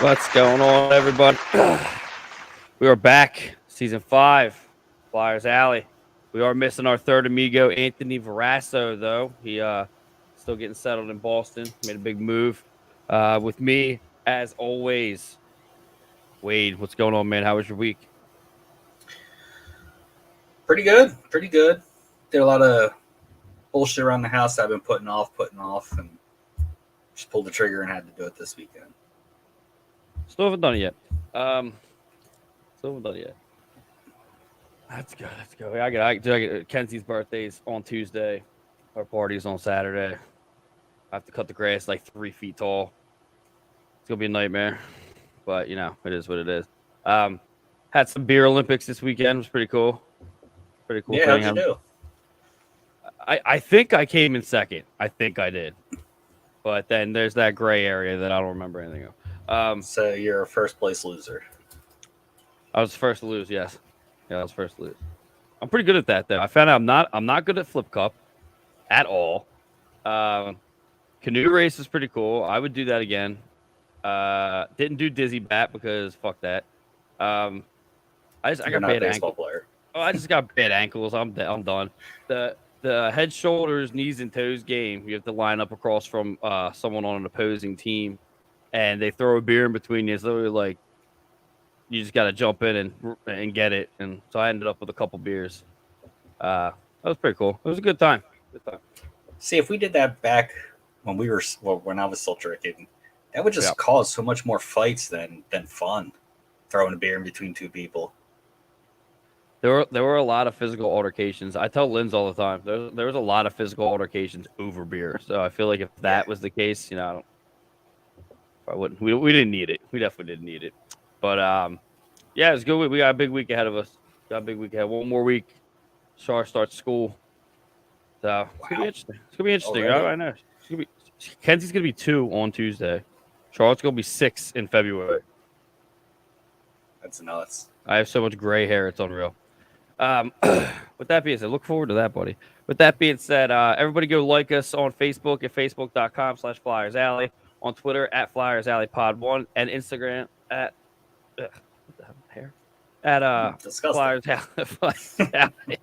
What's going on, everybody? We are back, season 5, Flyers Alley. We are missing our third amigo, Anthony Verasso, though. He still getting settled in Boston. Made a big move. With me, as always, Wade. What's going on, man? How was your week? Pretty good. Pretty good. Did a lot of bullshit around the house that I've been putting off, and just pulled the trigger and had to do it this weekend. Still haven't done it yet. Still haven't done it yet. Let's go. Let's go. I get Kenzie's birthday's on Tuesday. Our party's on Saturday. I have to cut the grass like 3 feet tall. It's gonna be a nightmare, but you know it is what it is. Had some beer Olympics this weekend. It was pretty cool. Pretty cool. Yeah, how'd you do? I think I came in second. I think I did, but then there's that gray area that I don't remember anything of. So you're a first place loser. I was first to lose. Yes, yeah, I was first to lose. I'm pretty good at that though. I found out I'm not good at flip cup at all. Canoe race is pretty cool. I would do that again. Didn't do dizzy bat because fuck that. I got bad ankles. Oh, I just got bad ankles. I'm done. The head, shoulders, knees, and toes game. You have to line up across from someone on an opposing team, and they throw a beer in between you. It's literally like you just got to jump in and get it. And so I ended up with a couple beers. That was pretty cool. It was a good time. See, if we did that back when when I was still drinking, that would just cause so much more fights than fun. Throwing a beer in between two people. There were a lot of physical altercations. I tell Linz all the time. There was a lot of physical altercations over beer. So I feel like if that was the case, you know, I wouldn't. We didn't need it. We definitely didn't need it. But yeah, it's good. We got a big week ahead of us. Got a big week ahead. One more week. Shar starts school. So it's gonna be interesting. It's gonna be interesting. I know. Kenzie's gonna be 2 on Tuesday. Charlotte's gonna be 6 in February. That's nuts. I have so much gray hair, it's unreal. With that being said, look forward to that, buddy. With that being said, everybody go like us on Facebook at facebook.com/Flyers Alley, on Twitter at Flyers Alley Pod 1, and Instagram at what the hell, hair? At Flyers Alley.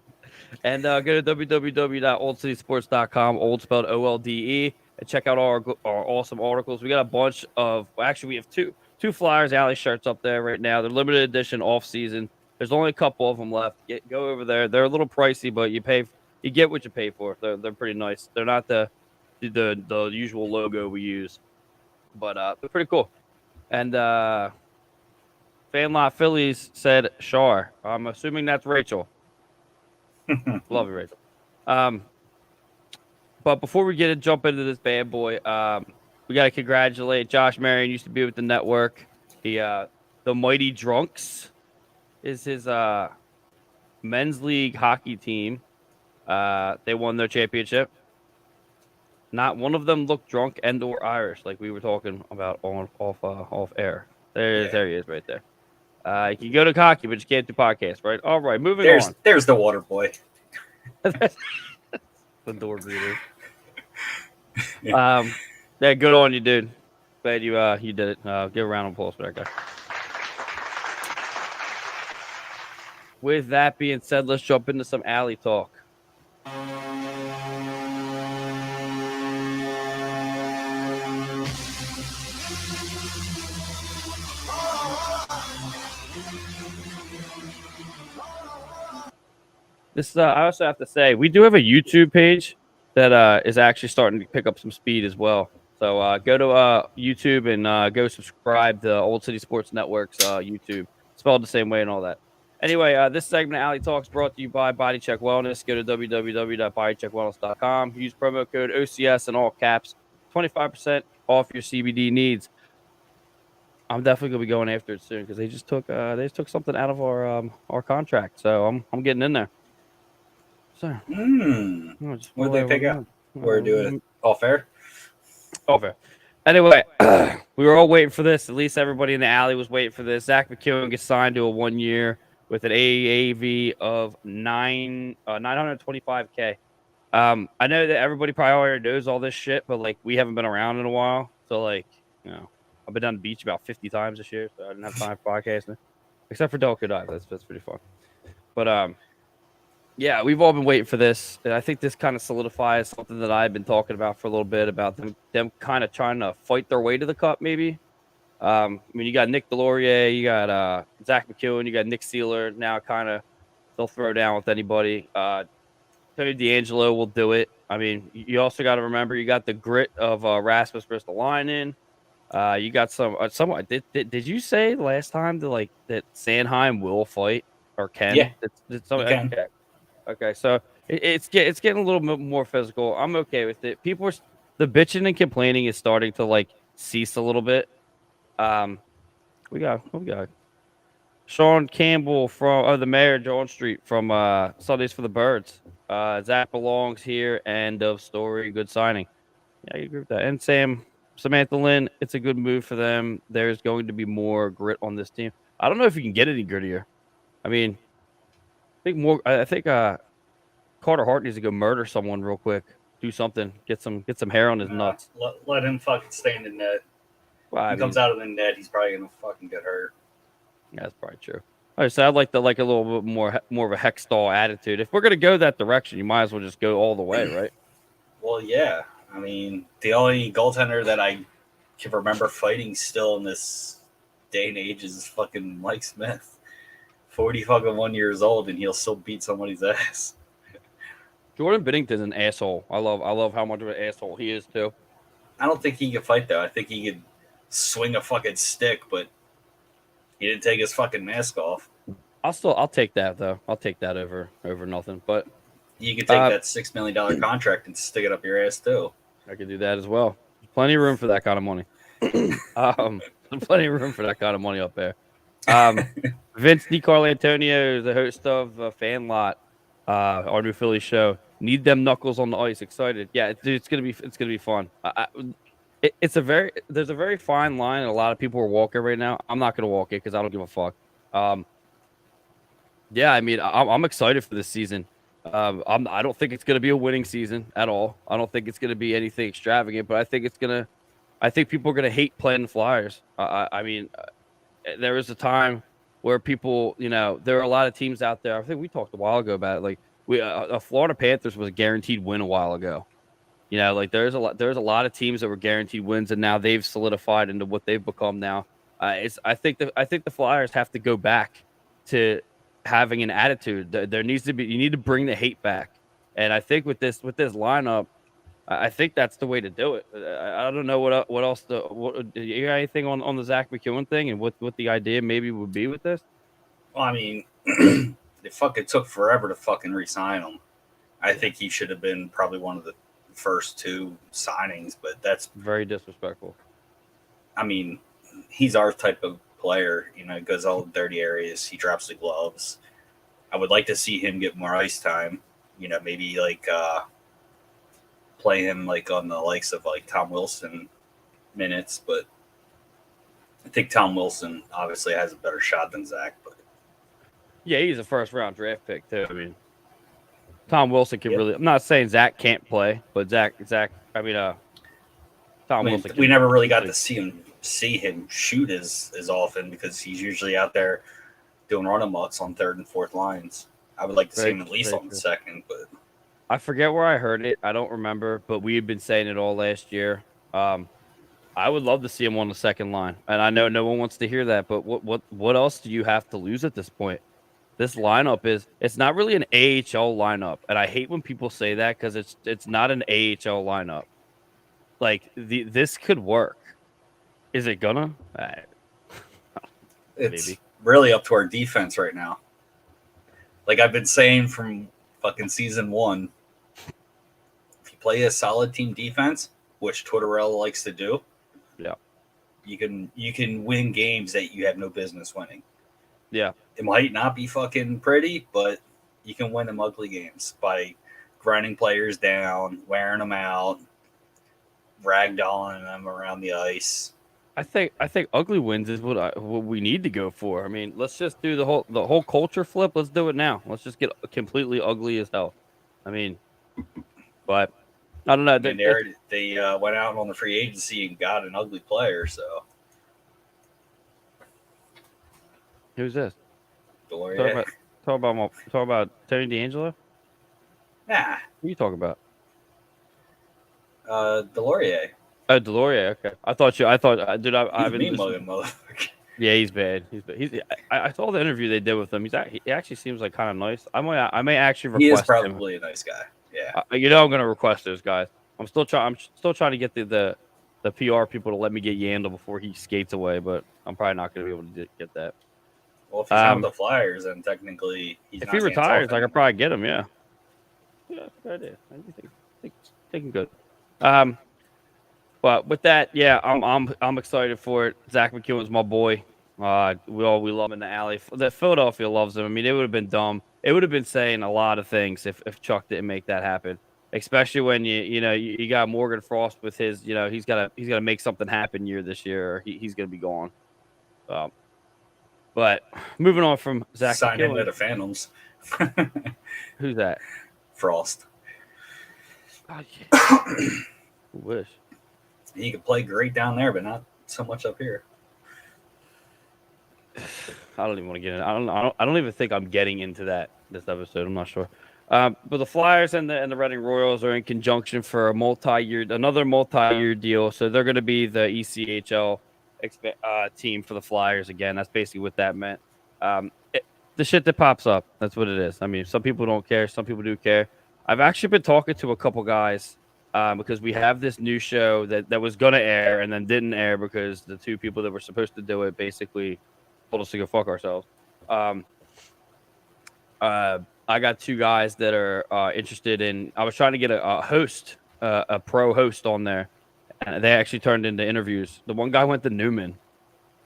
And go to www.oldcitysports.com, old spelled OLDE, and check out our awesome articles. We got a bunch of, actually, we have two Flyers Alley shirts up there right now. They're limited edition, off season. There's only a couple of them left. Go over there. They're a little pricey, but you get what you pay for. They're pretty nice. They're not the usual logo we use, but they're pretty cool. And Fanlot Phillies said Shar. I'm assuming that's Rachel. Love you, Rachel. But before we jump into this bad boy, we got to congratulate Josh Marion. Used to be with the network. The Mighty Drunks is his men's league hockey team. They won their championship. Not one of them looked drunk and/or Irish, like we were talking about off air. There he is, right there. You can go to hockey, but you can't do podcasts, right? All right, moving on. There's the water boy. The door greeter. Yeah. Yeah, good on you, dude. Glad you did it. Give a round of applause for that guy. With that being said, let's jump into some alley talk. This I also have to say, we do have a YouTube page that is actually starting to pick up some speed as well. So go to YouTube and go subscribe to Old City Sports Network's YouTube. Spelled the same way and all that. Anyway, this segment of Alley Talks brought to you by Body Check Wellness. Go to www.bodycheckwellness.com. Use promo code OCS in all caps. 25% off your CBD needs. I'm definitely gonna be going after it soon because they just took something out of our contract. So I'm getting in there. So, what did they pick up? We're doing it all fair. All fair. Anyway, we were all waiting for this. At least everybody in the alley was waiting for this. Zach McEwen gets signed to a 1 year with an AAV of 925K. I know that everybody probably already knows all this shit, but like we haven't been around in a while, so like, you know, I've been down the beach about 50 times this year, so I didn't have time for podcasting, except for Delco Dive. That's pretty fun. But yeah, we've all been waiting for this. And I think this kind of solidifies something that I've been talking about for a little bit about them kind of trying to fight their way to the cup, maybe. I mean, you got Nick Delorier, you got Zach McEwen, you got Nick Sealer. Now, kind of, they'll throw down with anybody. Tony D'Angelo will do it. I mean, you also got to remember you got the grit of Rasmus Ristolainen. You got someone. Did you say last time that Sanheim will fight or can? Yeah, you Okay. can. Okay, so it's getting a little bit more physical. I'm okay with it. The bitching and complaining is starting to cease a little bit. We got Sean Campbell from the mayor John Street from Sundays for the Birds. Zach belongs here. End of story. Good signing. Yeah, I agree with that. And Samantha Lynn, it's a good move for them. There's going to be more grit on this team. I don't know if you can get any grittier. I mean, I think Carter Hart needs to go murder someone real quick. Do something. Get some hair on his nuts. Let him fucking stay in the net. Well, He comes out of the net, he's probably gonna fucking get hurt. Yeah, that's probably true. All right, so I'd like a little bit more of a Hextall attitude. If we're gonna go that direction, you might as well just go all the way, right? Well, yeah. I mean, the only goaltender that I can remember fighting still in this day and age is fucking Mike Smith. 41 years old, and he'll still beat somebody's ass. Jordan Binnington's an asshole. I love how much of an asshole he is too. I don't think he could fight though. I think he could swing a fucking stick, but he didn't take his fucking mask off. I'll take that though. I'll take that over nothing. But you could take that $6 million contract and stick it up your ass too. I could do that as well. There's plenty of room for that kind of money. Plenty of room for that kind of money up there. Vince DiCarlo-Antonio is the host of Fan Lot, our new Philly show. Need them knuckles on the ice. Excited. Yeah, dude, it's gonna be fun. There's a very fine line, and a lot of people are walking right now. I'm not gonna walk it because I don't give a fuck. Yeah, I mean, I'm excited for this season. I don't think it's gonna be a winning season at all. I don't think it's gonna be anything extravagant, but I think people are gonna hate playing the Flyers. I mean, there was a time where people, there are a lot of teams out there. I think we talked a while ago about it. Like Florida Panthers was a guaranteed win a while ago. There's a lot of teams that were guaranteed wins, and now they've solidified into what they've become now. I think the Flyers have to go back to having an attitude. There needs to be. You need to bring the hate back, and I think with this lineup, I think that's the way to do it. I don't know what else. You got anything on the Zach McEwen thing and what the idea maybe would be with this? Well, I mean, it fucking took forever to fucking re-sign him. I think he should have been probably one of the first two signings, but that's very disrespectful. I mean, he's our type of player. Goes all the dirty areas. He drops the gloves. I would like to see him get more ice time. Maybe play him on the likes of Tom Wilson minutes, but I think Tom Wilson obviously has a better shot than Zach. But yeah, he's a first round draft pick too. I mean, Tom Wilson can really. I'm not saying Zach can't play, but Zach. Tom Wilson. We never really got to see him shoot as often because he's usually out there doing run-em-ups on third and fourth lines. I would like to see him at least on the second, but I forget where I heard it. I don't remember, but we had been saying it all last year. I would love to see him on the second line, and I know no one wants to hear that. But what else do you have to lose at this point? This lineup it's not really an AHL lineup, and I hate when people say that because it's not an AHL lineup. This could work. Is it gonna? It's maybe. Really up to our defense right now. Like I've been saying from fucking season 1, if you play a solid team defense, which Tortorella likes to do, yeah, you can win games that you have no business winning. Yeah. It might not be fucking pretty, but you can win them ugly games by grinding players down, wearing them out, ragdolling them around the ice. I think ugly wins is what we need to go for. I mean, let's just do the whole culture flip. Let's do it now. Let's just get completely ugly as hell. I mean, but I don't know. They went out on the free agency and got an ugly player, so Who's this? Delorier. Talk about Tony D'Angelo. Nah. Who you talking about? Delorier. Oh, Delorier. Okay, dude. He's I've been mean listening. mugging motherfucker. Yeah, he's bad. He's bad. I saw the interview they did with him. He actually seems like kind of nice. I may actually He is request him. probably a nice guy. Yeah. I'm gonna request those guys. I'm still trying to get the PR people to let me get Yandel before he skates away, but I'm probably not gonna be able to get that. Well, if he's not with the Flyers, then technically he's if not he retires, I anymore. could probably get him. Yeah. Yeah, good idea. I think thinking good. But with that, yeah, I'm excited for it. Zach McEwen's my boy. We love him in the alley. The Philadelphia loves him. I mean, it would have been dumb. It would have been saying a lot of things if Chuck didn't make that happen. Especially when you got Morgan Frost with his, he's gotta make something happen this year, or he's gonna be gone. But moving on from Zach Signed into McEwen, the Phantoms. who's that? Frost. God, yeah. Wish. He could play great down there, but not so much up here. I don't even want to get in. I don't even think I'm getting into this episode. I'm not sure. But the Flyers and the Reading Royals are in conjunction for another multi-year deal. So they're going to be the ECHL team for the Flyers again. That's basically what that meant. The shit that pops up, that's what it is. I mean, some people don't care. Some people do care. I've actually been talking to a couple guys because we have this new show that was going to air and then didn't air because the two people that were supposed to do it basically told us to go fuck ourselves. I got two guys that are interested in. I was trying to get a host, a pro host on there, and they actually turned into interviews. The one guy went to Newman.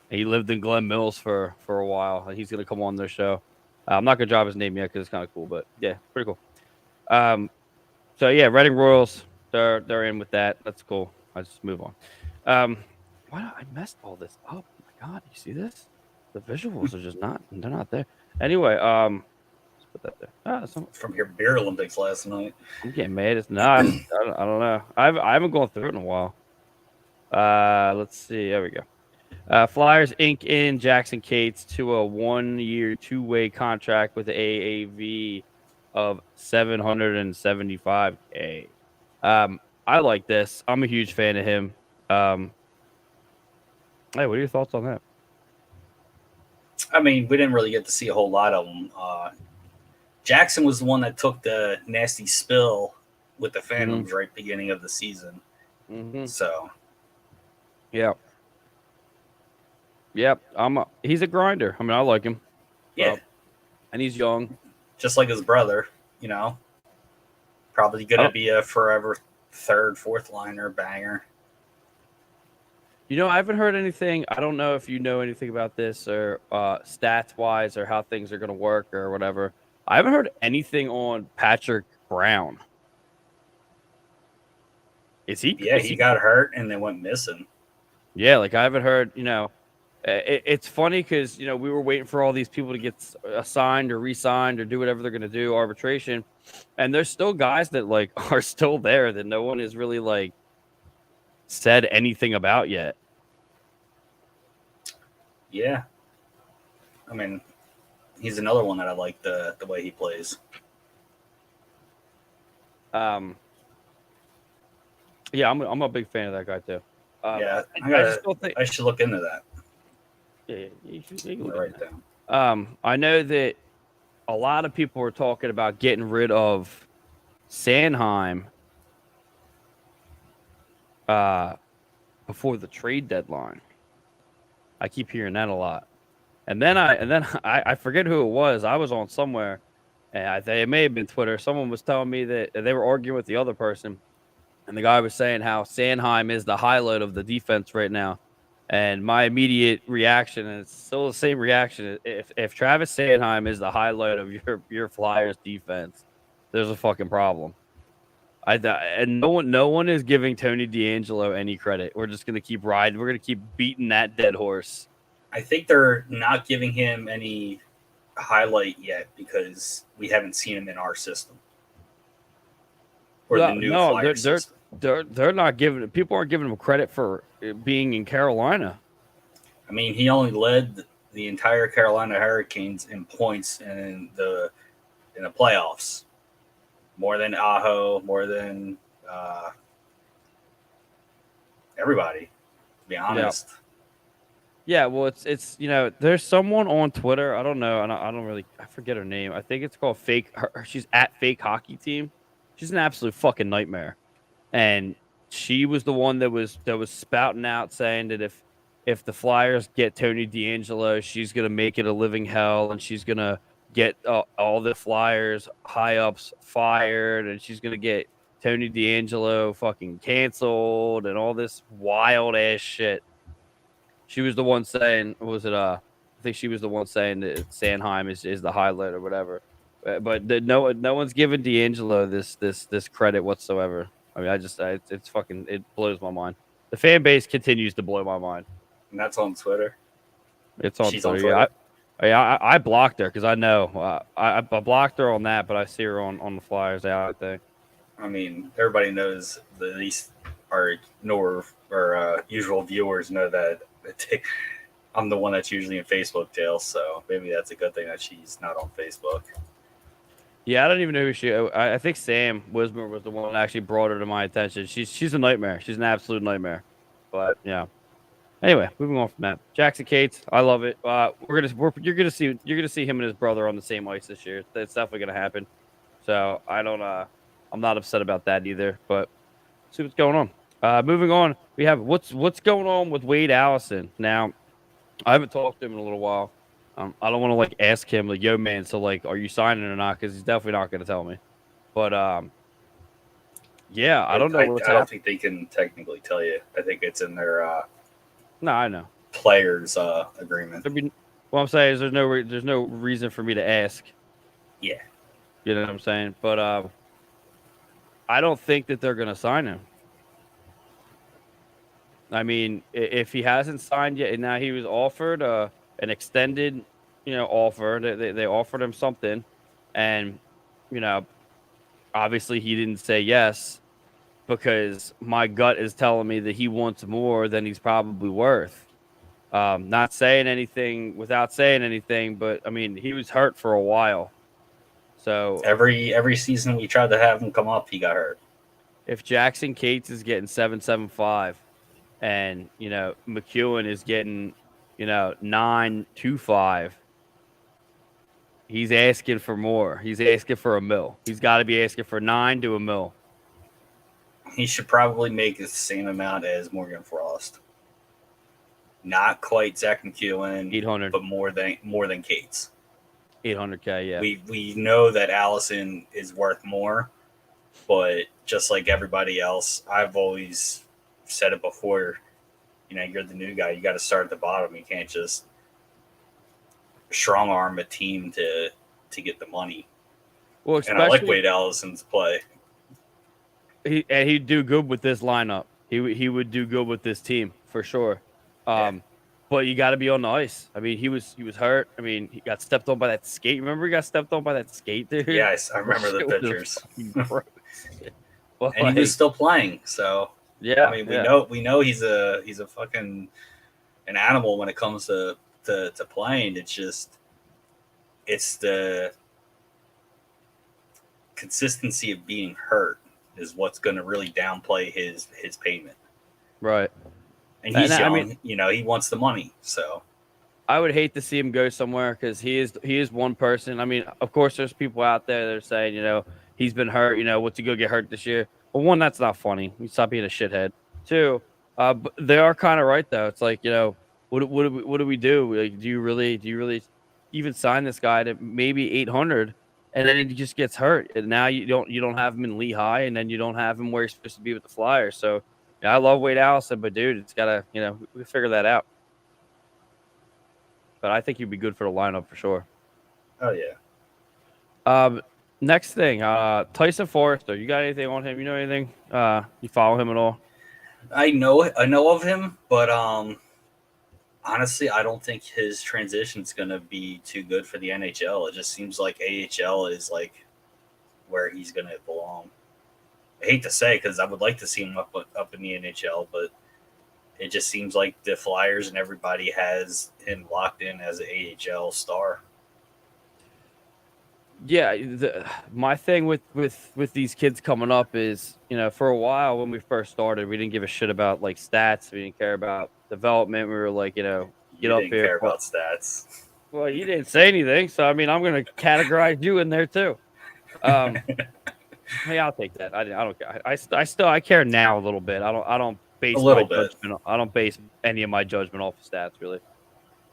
He lived in Glen Mills for a while, and he's gonna come on their show. I'm not gonna drop his name yet because it's kind of cool, but yeah, pretty cool. So yeah, Reading Royals, they're in with that. That's cool. I just move on. Why I messed all this up? Oh my god, you see this? The visuals are just they're not there. Anyway, let's put that there. From your beer Olympics last night. I'm getting mad. It's not. I don't know. I haven't gone through it in a while. Let's see. There we go. Flyers ink in Jackson Cates to a 1-year, 2-way contract with the AAV of $775K. I like this. I'm a huge fan of him. Hey, what are your thoughts on that? I mean, we didn't really get to see a whole lot of them. Jackson was the one that took the nasty spill with the Phantoms right beginning of the season. Mm-hmm. So, yeah. Yep, he's a grinder. I mean, I like him. Yeah. And he's young. Just like his brother, Probably going to be a forever third, fourth liner banger. I haven't heard anything. I don't know if you know anything about this or stats-wise or how things are going to work or whatever. I haven't heard anything on Patrick Brown. Is he? Yeah, he got hurt and then went missing. Yeah, I haven't heard, it's funny because, we were waiting for all these people to get assigned or re-signed or do whatever they're going to do, arbitration. And there's still guys that, are still there that no one has really, said anything about yet. Yeah. I mean, he's another one that I like the way he plays. Yeah, I'm a big fan of that guy too. Yeah, I should look into that. Yeah, you should look right down. I know that a lot of people are talking about getting rid of Sanheim before the trade deadline. I keep hearing that a lot. And then I forget who it was. I was on somewhere, and it may have been Twitter. Someone was telling me that they were arguing with the other person, and the guy was saying how Sanheim is the highlight of the defense right now. And my immediate reaction, and it's still the same reaction, if Travis Sanheim is the highlight of your Flyers defense, there's a fucking problem. And no one is giving Tony D'Angelo any credit. We're just gonna keep riding. We're gonna keep beating that dead horse. I think they're not giving him any highlight yet because we haven't seen him in our system or the new Flyers system. They're not people aren't giving him credit for being in Carolina. I mean, he only led the entire Carolina Hurricanes in points in the playoffs. More than Aho, more than everybody, to be Yeah. honest. Yeah, well, it's there's someone on Twitter. I don't know, and I don't really I forget her name. I think it's called Fake. She's at Fake Hockey Team. She's an absolute fucking nightmare, and she was the one that was spouting out saying that if the Flyers get Tony D'Angelo, she's gonna make it a living hell, and she's gonna get all the Flyers high ups fired, and she's gonna get Tony D'Angelo fucking canceled, and all this wild ass shit. She was the one saying, was it? I think she was the one saying that Sanheim is the highlight or whatever. But no one's giving D'Angelo this credit whatsoever. I mean, it's fucking it blows my mind. The fan base continues to blow my mind. And that's on Twitter. It's on She's on Twitter. Twitter. I blocked her because I know I blocked her on that, but I see her on the Flyers out. I think. I mean, everybody knows that at least our usual viewers know that I'm the one that's usually in Facebook jail, so maybe that's a good thing that she's not on Facebook. Yeah, I don't even know who she. I think Sam Wismer was the one that actually brought her to my attention. She's a nightmare. She's an absolute nightmare. But yeah. Anyway, moving on from that. Jackson Cates, I love it. You're gonna see him and his brother on the same ice this year. That's definitely gonna happen. So I don't. I'm not upset about that either. But see what's going on. Moving on, we have what's going on with Wade Allison. Now, I haven't talked to him in a little while. I don't want to like ask him like, "Yo, man, so like, are you signing or not?" Because he's definitely not going to tell me. But yeah, I don't know what's I don't happening. think they can technically tell you. I think it's in their No, I know. players agreement. What I'm saying is there's no reason for me to ask. Yeah, You know what I'm saying? But I don't think that they're going to sign him. I mean, if he hasn't signed yet, and now he was offered an extended, offer. They offered him something, and you know, obviously he didn't say yes because my gut is telling me that he wants more than he's probably worth. Not saying anything without saying anything, but I mean, he was hurt for a while. So every season we tried to have him come up, he got hurt. if Jackson Cates is getting 7.75 and McEwen is getting 9.25, he's asking for more. He's asking for a mill. He's got to be asking for 9 to a mill. He should probably make the same amount as Morgan Frost. Not quite Zach McEwen, 800, but more than Cates. 800K. Yeah, We know that Allison is worth more, but just like everybody else, I've always said it before. You're the new guy. You got to start at the bottom. You can't just strong arm a team to get the money. well, And I like Wade Allison's play. He'd do good with this lineup. He would do good with this team for sure. But you got to be on the ice. I mean, he was hurt. I mean, he got stepped on by that skate. Remember, he got stepped on by that skate, dude. Yes, I remember the pictures. Well, and he was still playing. So yeah, I mean, we know he's a fucking an animal when it comes to playing. It's the consistency of being hurt is what's going to really downplay his payment. Right. And he's young. I mean, he wants the money. So I would hate to see him go somewhere because he is one person. I mean, of course, there's people out there that are saying, he's been hurt. What's he go get hurt this year? Well, one, that's not funny. You stop being a shithead. Two, but they are kind of right though. It's like, what do we do? Like, do you really even sign this guy to maybe 800, and then he just gets hurt, and now you don't have him in Lehigh, and then you don't have him where he's supposed to be with the Flyers. So yeah, I love Wade Allison, but dude, it's gotta we figure that out. But I think he'd be good for the lineup for sure. Oh yeah. Next thing, Tyson Forrester. You got anything on him? You know anything? You follow him at all? I know of him, but honestly, I don't think his transition is going to be too good for the NHL. It just seems like AHL is like where he's going to belong. I hate to say because I would like to see him up in the NHL, but it just seems like the Flyers and everybody has him locked in as an AHL star. Yeah, my thing with these kids coming up is, for a while when we first started, we didn't give a shit about like stats. We didn't care about development. We were like, get You up didn't here. care about stats. Well, you didn't say anything, so I mean, I'm gonna categorize you in there too. Hey, I'll take that. I don't care. I care now a little bit. I don't A base my little bit. judgment. I don't base any of my judgment off of stats really.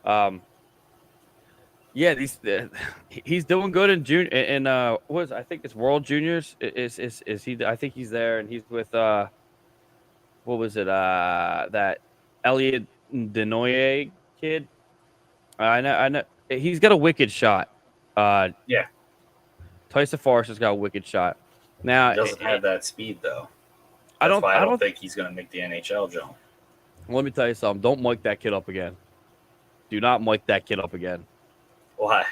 Um, yeah, he's doing good in June. What is, I think it's World Juniors. Is he? I think he's there, and he's with what was it? That Elliot Denoye kid. I know. He's got a wicked shot. Yeah, Tyson Forester's got a wicked shot. Now he doesn't have that speed though. I That's don't. why I I don't don't. think he's going to make the NHL jump. Let me tell you something. Don't mic that kid up again. Do not mic that kid up again. Why?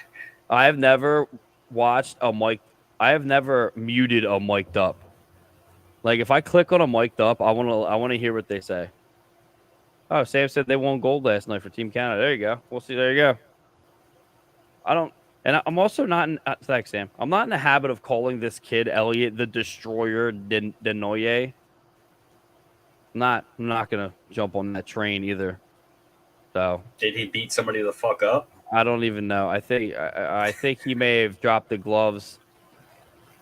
I have never watched a mic. I have never muted a mic'd up. Like if I click on a mic'd up, I want to hear what they say. Oh, Sam said they won gold last night for Team Canada. There you go. We'll see. There you go. I don't, and I'm also not in. Thanks, Sam. I'm not in the habit of calling this kid Elliot the Destroyer Denoye. I'm not gonna jump on that train either. So Did he beat somebody the fuck up? I don't even know. I think he may have dropped the gloves.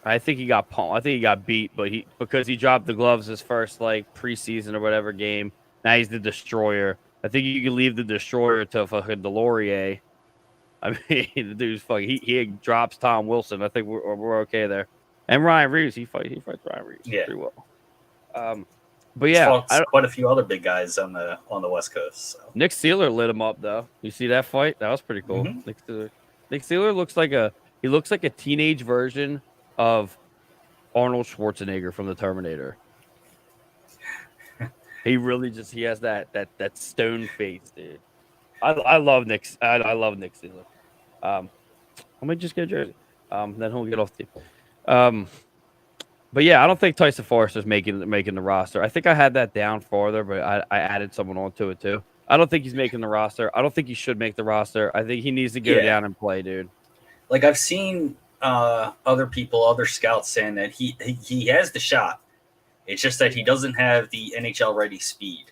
I think he got pumped. I think he got beat, but because he dropped the gloves his first like preseason or whatever game. Now he's the Destroyer. I think you can leave the Destroyer to fucking Delorier. I mean, the dude's fucking. He drops Tom Wilson. I think we're okay there. And Ryan Reeves, he fights Ryan Reeves pretty well. But yeah, quite a few other big guys on the West Coast. So. Nick Seeler lit him up though. You see that fight? That was pretty cool. Mm-hmm. Nick Seeler looks like a teenage version of Arnold Schwarzenegger from the Terminator. He really he has that stone face, dude. I love Nick. I love Nick Seeler. I might just get a jersey. Then he'll get off the team. But yeah, I don't think Tyson Forester's making the roster. I think I had that down farther, but I added someone onto it too. I don't think he's making the roster. I don't think he should make the roster. I think he needs to go down and play, dude. Like I've seen other scouts saying that he has the shot. It's just that he doesn't have the NHL ready speed.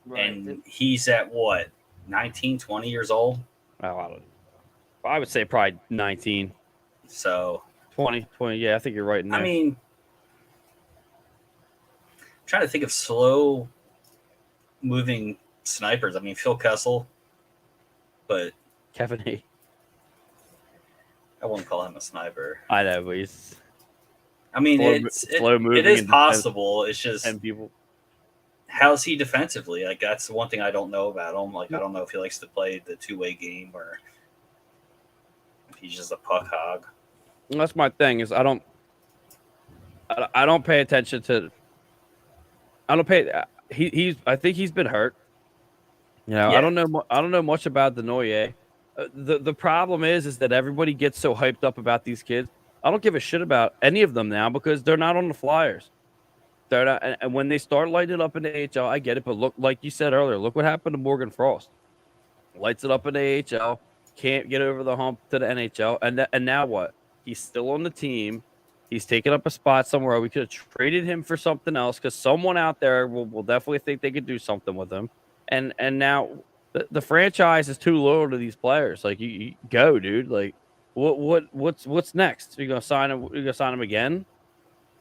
Right. And he's at what, 19, 20 years old? Oh, I would say probably 19. So 20, yeah, I think you're right in there. I mean, I'm trying to think of slow moving snipers. I mean, Phil Kessel, but Kevin A. I wouldn't call him a sniper. I know, but he's. I mean, it is possible. It's just 10 people. How's he defensively? Like that's the one thing I don't know about him. Like I don't know if he likes to play the two-way game or if he's just a puck hog. That's my thing. Is I don't pay attention to. I don't pay. I think he's been hurt. I don't know much about Denoye. The problem is that everybody gets so hyped up about these kids. I don't give a shit about any of them now because they're not on the Flyers. They're not, and when they start lighting it up in the AHL, I get it. But look, like you said earlier, look what happened to Morgan Frost. Lights it up in the AHL, can't get over the hump to the NHL, and now what? He's still on the team. He's taking up a spot somewhere. We could have traded him for something else because someone out there will definitely think they could do something with him. And now the franchise is too low to these players. Like you go, dude. Like what's next? You gonna sign him? You gonna sign him again?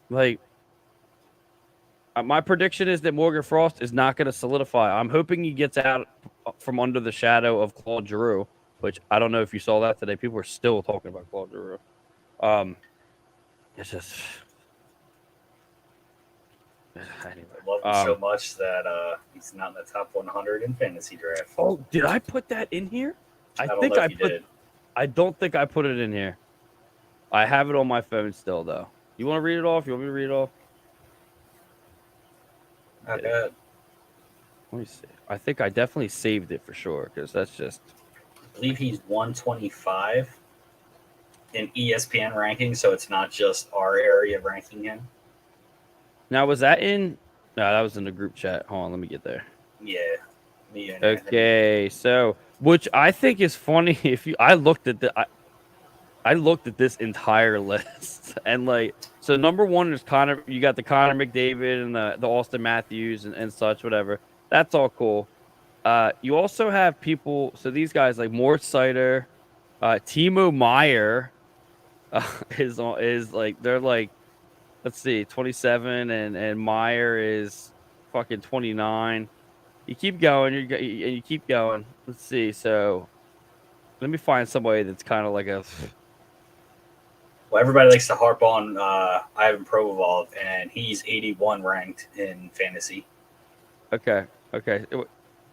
Like my prediction is that Morgan Frost is not going to solidify. I'm hoping he gets out from under the shadow of Claude Giroux, which I don't know if you saw that today. People are still talking about Claude Giroux. It's just anyway. I love him so much that he's not in the top 100 in fantasy draft. Oh, did I put that in here? I don't know if you did. I don't think I put it in here. I have it on my phone still, though. You want to read it off? You want me to read it off? Not bad. Let me see. I think I definitely saved it for sure because that's just. I believe he's 125 in ESPN ranking, so it's not just our area ranking him. Now, was that in? No, that was in the group chat. Hold on, let me get there. Yeah, me and Anthony. Okay, so which I think is funny. If you, I looked at this entire list, and like, so number one is Connor. You got the Connor McDavid and the Austin Matthews and such, whatever. That's all cool. You also have people. So these guys like Mort Sider, Timo Meyer, is like they're like, let's see, 27, and Meyer is fucking 29. You keep going, you keep going. Let's see. So let me find somebody that's kind of like a. Well, everybody likes to harp on Ivan Provolov, and he's 81 ranked in fantasy. Okay. Okay.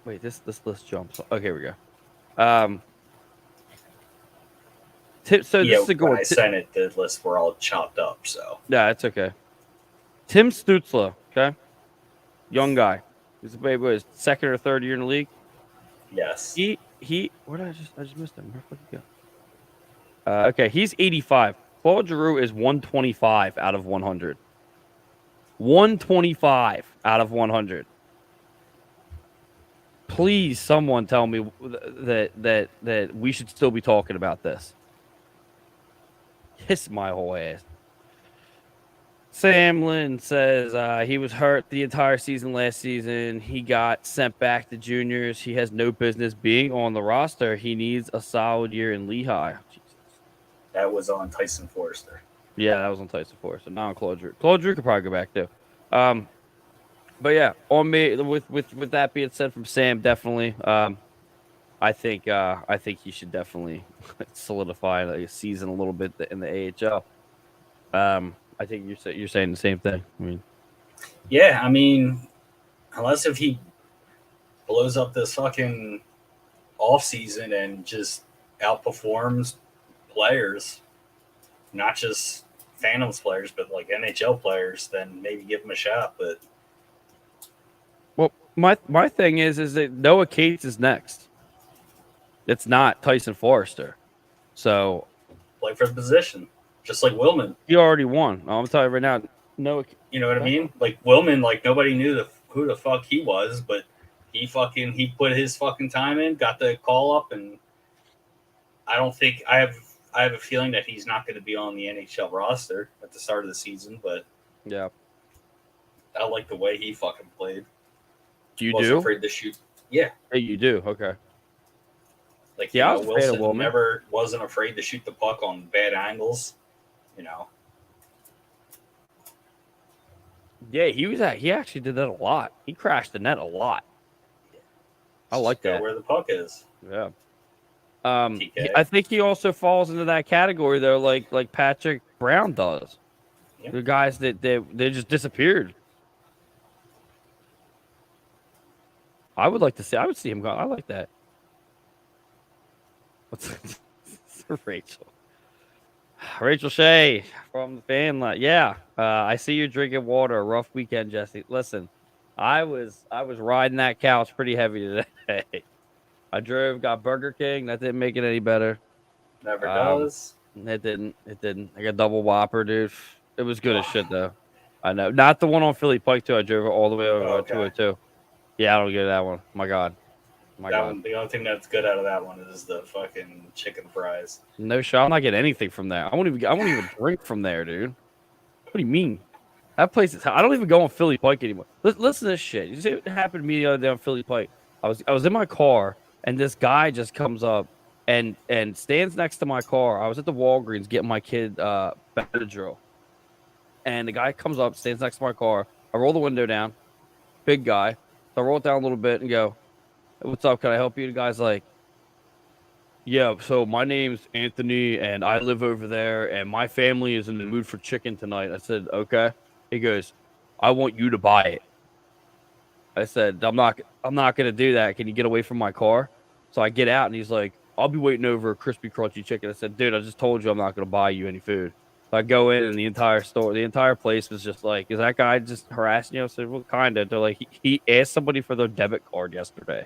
Wait, this list jumps. Okay, here we go. Um. So Yeah, this is a good when one. I sent it, the lists were all chopped up. So Yeah, it's okay. Tim Stutzla. Okay, young guy. He's a baby. His second or third year in the league. yes, He. Where did I just missed him? Where the fuck he go? Okay, he's 85. Paul Giroux is 125 out of 100. 125 out of 100. Please, someone tell me that we should still be talking about this. Kiss my whole ass. Sam Lynn says he was hurt the entire season last season. He got sent back to juniors. He has no business being on the roster. He needs a solid year in Lehigh. Jesus. that was on Tyson Forrester. Yeah, that was on Tyson Forrester, not on Claude Drew. Claude Drew could probably go back too. But yeah, on me with that being said from Sam, definitely. I think he should definitely solidify a season a little bit in the AHL. I think you're saying the same thing. I mean, Yeah, I mean, unless if he blows up this fucking off season and just outperforms players, not just Phantoms players, but like NHL players, then maybe give him a shot. But well, my thing is that Noah Cates is next. It's not Tyson Forrester, so play for the position, just like Willman. he already won. I'm telling you right now, Noah. You know what I mean? Like Willman, like nobody knew who the fuck he was, but he put his fucking time in, got the call up, and I don't think I have a feeling that he's not going to be on the NHL roster at the start of the season, but Yeah, I like the way he fucking played. you Wasn't do. afraid to shoot. Yeah, Hey, you do. Okay. like Yeah, I you was know, a fan of Wilson Willman. never wasn't afraid to shoot the puck on bad angles. You know, Yeah, he actually did that a lot. He crashed the net a lot. I like go that. where the puck is. Yeah. TK. I think he also falls into that category though, like Patrick Brown does. Yeah. The guys that they just disappeared. I would see him go. I like that. What's Rachel? Rachel Shea from the fan line. Yeah, I see you drinking water. A rough weekend, Jesse. Listen, I was riding that couch pretty heavy today. I drove, got Burger King. That didn't make it any better. Never does. It didn't. It didn't. I got double Whopper, dude. It was good as shit though. I know. Not the one on Philly Pike too. I drove it all the way over Oh, okay. 202. Yeah, I don't get that one. My God. My That God. one, the only thing that's good out of that one is the fucking chicken fries. No shot. I'm not getting anything from there. I won't even drink from there, dude. What do you mean? That place is. I don't even go on Philly Pike anymore. Listen to this shit. You see what happened to me the other day on Philly Pike? I was in my car and this guy just comes up and stands next to my car. I was at the Walgreens getting my kid Benadryl, and the guy comes up, stands next to my car. I roll the window down. Big guy. So I roll it down a little bit and go, "Hey, what's up? Can I help you?" The guy's like, "Yeah, so my name's Anthony and I live over there and my family is in the mood for chicken tonight." I said, "Okay." He goes, "I want you to buy it." I said, I'm not going to do that. Can you get away from my car?" So I get out and he's like, "I'll be waiting over a crispy crunchy chicken." I said, "Dude, I just told you I'm not going to buy you any food." So I go in and the entire place was just like, "Is that guy just harassing you?" I said, "Well, kind of." They're like, he asked somebody for their debit card yesterday.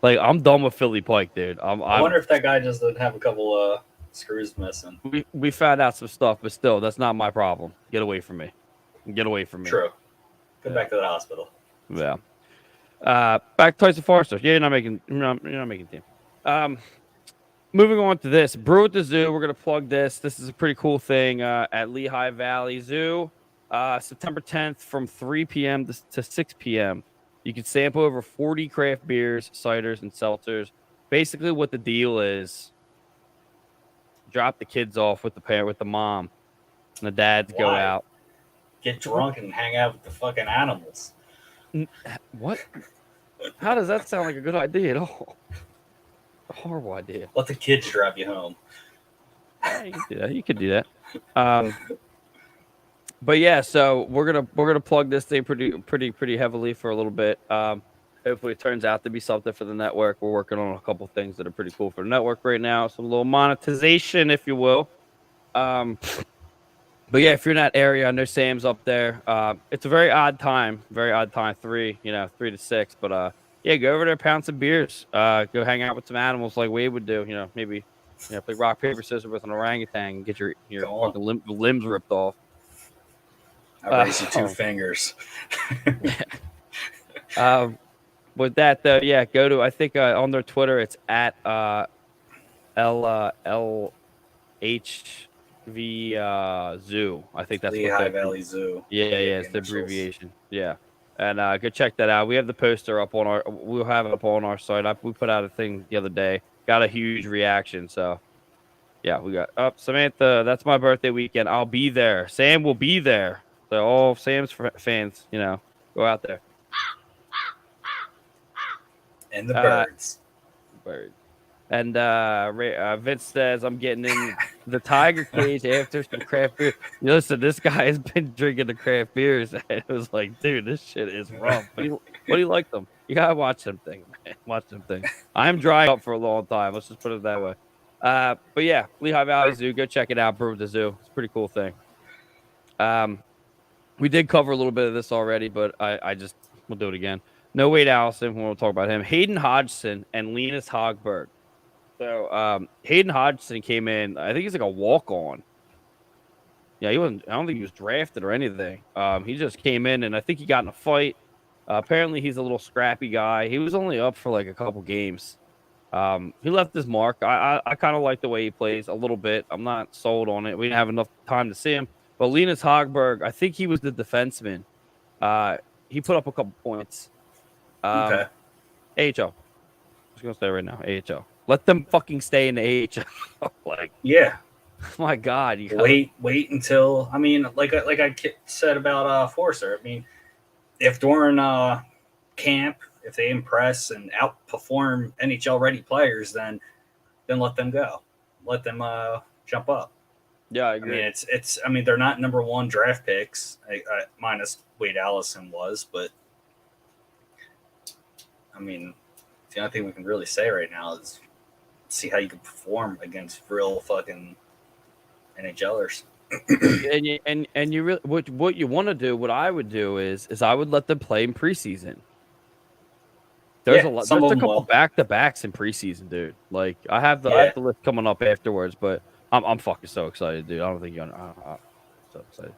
Like, I'm done with Philly Pike, dude. I wonder if that guy just didn't have a couple screws missing. We found out some stuff, but still, that's not my problem. Get away from me. Get away from me. True. Go back to the hospital. Yeah. Back to Tyson Forster. Yeah, you're not making team. Moving on to this, Brew at the Zoo. We're gonna plug this. This is a pretty cool thing at Lehigh Valley Zoo, September 10th from 3 p.m. to 6 p.m. You can sample over 40 craft beers, ciders, and seltzers. Basically, what the deal is: drop the kids off with the parent, with the mom, and the dads go Why? out. Get drunk and hang out with the fucking animals. What? How does that sound like a good idea at all? A horrible idea. Let the kids drive you home. Yeah, you could do that. You could do that. But yeah, so we're gonna plug this thing pretty heavily for a little bit. Hopefully, it turns out to be something for the network. We're working on a couple things that are pretty cool for the network right now. Some little monetization, if you will. But yeah, if you're in that area, I know Sam's up there. It's a very odd time, 3 to 6. But yeah, go over there, pound some beers, go hang out with some animals like Wade would do. Maybe play rock paper scissors with an orangutan and get your fucking limbs ripped off. I raise you 2 fingers. With that though, yeah, go to I think on their Twitter it's at LHV Zoo. I think that's Lehigh Valley Zoo. Yeah, it's the abbreviation. Yeah, and go check that out. We have the poster up on we'll have it up on our site. We put out a thing the other day. Got a huge reaction. So yeah, we got Samantha. That's my birthday weekend. I'll be there. Sam will be there. So all Sam's fans, go out there. And the birds. And Vince says, I'm getting in the tiger cage after some craft beer. Listen, this guy has been drinking the craft beers. And it was like, dude, this shit is rough. What do you like them? You got to watch them things, man. Watch them things. I'm drying up for a long time. Let's just put it that way. But yeah, Lehigh Valley Zoo. Go check it out. Brew at the Zoo. It's a pretty cool thing. We did cover a little bit of this already, but we'll do it again. No Wade Allison, when we'll talk about him. Hayden Hodgson and Linus Hogberg. So Hayden Hodgson came in. I think he's like a walk-on. Yeah, he wasn't. I don't think he was drafted or anything. He just came in, and I think he got in a fight. Apparently, he's a little scrappy guy. He was only up for like a couple games. He left his mark. I kind of like the way he plays a little bit. I'm not sold on it. We didn't have enough time to see him. But Linus Hogberg, I think he was the defenseman. He put up a couple points. Okay. AHL. I was gonna say right now, AHL. Let them fucking stay in the AHL. Yeah. My God. Wait until. I mean, like I said about Forster. I mean, if during camp, if they impress and outperform NHL ready players, then let them go. Let them jump up. Yeah, I agree. I mean, it's. I mean, they're not number 1 draft picks, minus Wade Allison was, but I mean, the only thing we can really say right now is see how you can perform against real fucking NHLers. and you really what you want to do? What I would do is I would let them play in preseason. There's a lot. There's a couple back-to-backs in preseason, dude. Like I have the list coming up afterwards, but I'm fucking so excited, dude. I don't think I'm so excited.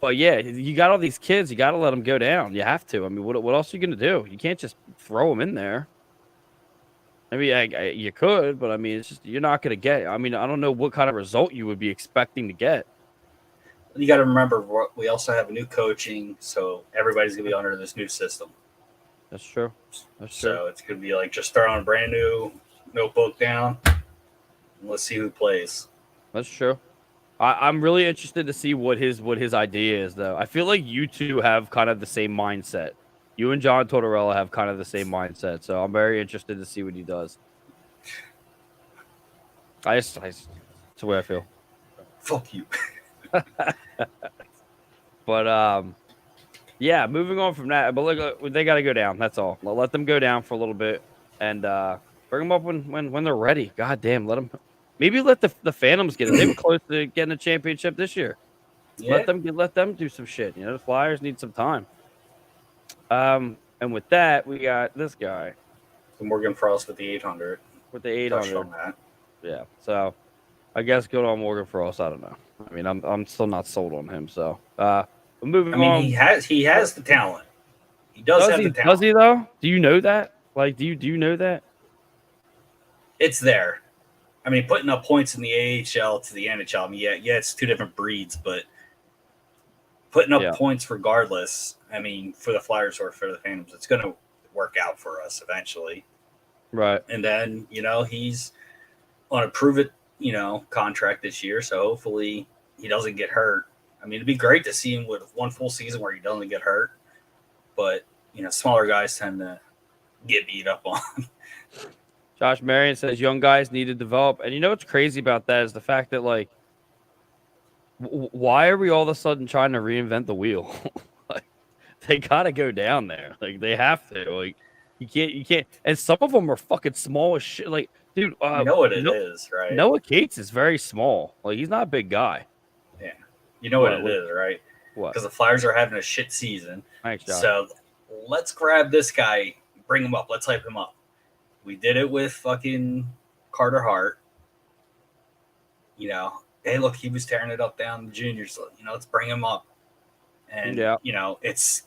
But yeah, you got all these kids. You got to let them go down. You have to. I mean, what else are you gonna do? You can't just throw them in there. I mean, you could, but I mean, it's just you're not gonna get. I mean, I don't know what kind of result you would be expecting to get. You got to remember, we also have new coaching, so everybody's gonna be under this new system. That's true. So it's gonna be like just throwing a brand new notebook down. And let's see who plays. That's true. I'm really interested to see what his idea is, though. I feel like you two have kind of the same mindset. You and John Tortorella have kind of the same mindset, so I'm very interested to see what he does. That's the way I feel. Fuck you. But yeah, moving on from that. But look, they got to go down. That's all. Let them go down for a little bit and bring them up when they're ready. God damn, let them. Maybe let the Phantoms get it. They were close to getting a championship this year. Yeah. Let them do some shit. The Flyers need some time. And with that, we got this guy, Morgan Frost with the 800. With the 800. Yeah. So, I guess good on Morgan Frost. I don't know. I mean, I'm still not sold on him. So, moving on. He has the talent. He does have the talent. Does he though? Do you know that? Like, do you know that? It's there. I mean, putting up points in the AHL to the NHL. I mean, yeah, it's two different breeds, but putting up points regardless. I mean, for the Flyers or for the Phantoms, it's going to work out for us eventually. Right. And then, he's on a prove it, contract this year. So hopefully he doesn't get hurt. I mean, it'd be great to see him with one full season where he doesn't get hurt. But, smaller guys tend to get beat up on. Josh Marion says young guys need to develop. And you know what's crazy about that is the fact that, like, why are we all of a sudden trying to reinvent the wheel? Like, they got to go down there. Like, they have to. Like, you can't. And some of them are fucking small as shit. Like, dude, you know what it is, right? Noah Cates is very small. Like, he's not a big guy. Yeah. You know what it is, right? What? Because the Flyers are having a shit season. Thanks, Josh. So let's grab this guy, bring him up. Let's hype him up. We did it with fucking Carter Hart. Hey, look, he was tearing it up down the juniors. Let's bring him up. And, it's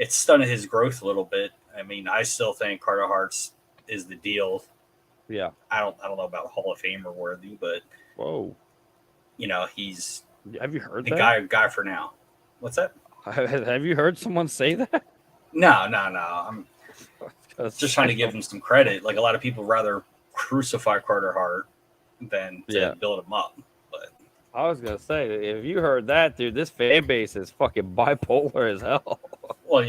stunning his growth a little bit. I mean, I still think Carter Hart's is the deal. Yeah. I don't know about Hall of Famer worthy, but whoa. He's have you heard the that? guy for now. What's that? Have you heard someone say that? No. I'm just trying to give him some credit. Like, a lot of people rather crucify Carter Hart than to build him up. But I was gonna say, if you heard that, dude, this fan base is fucking bipolar as hell. Well,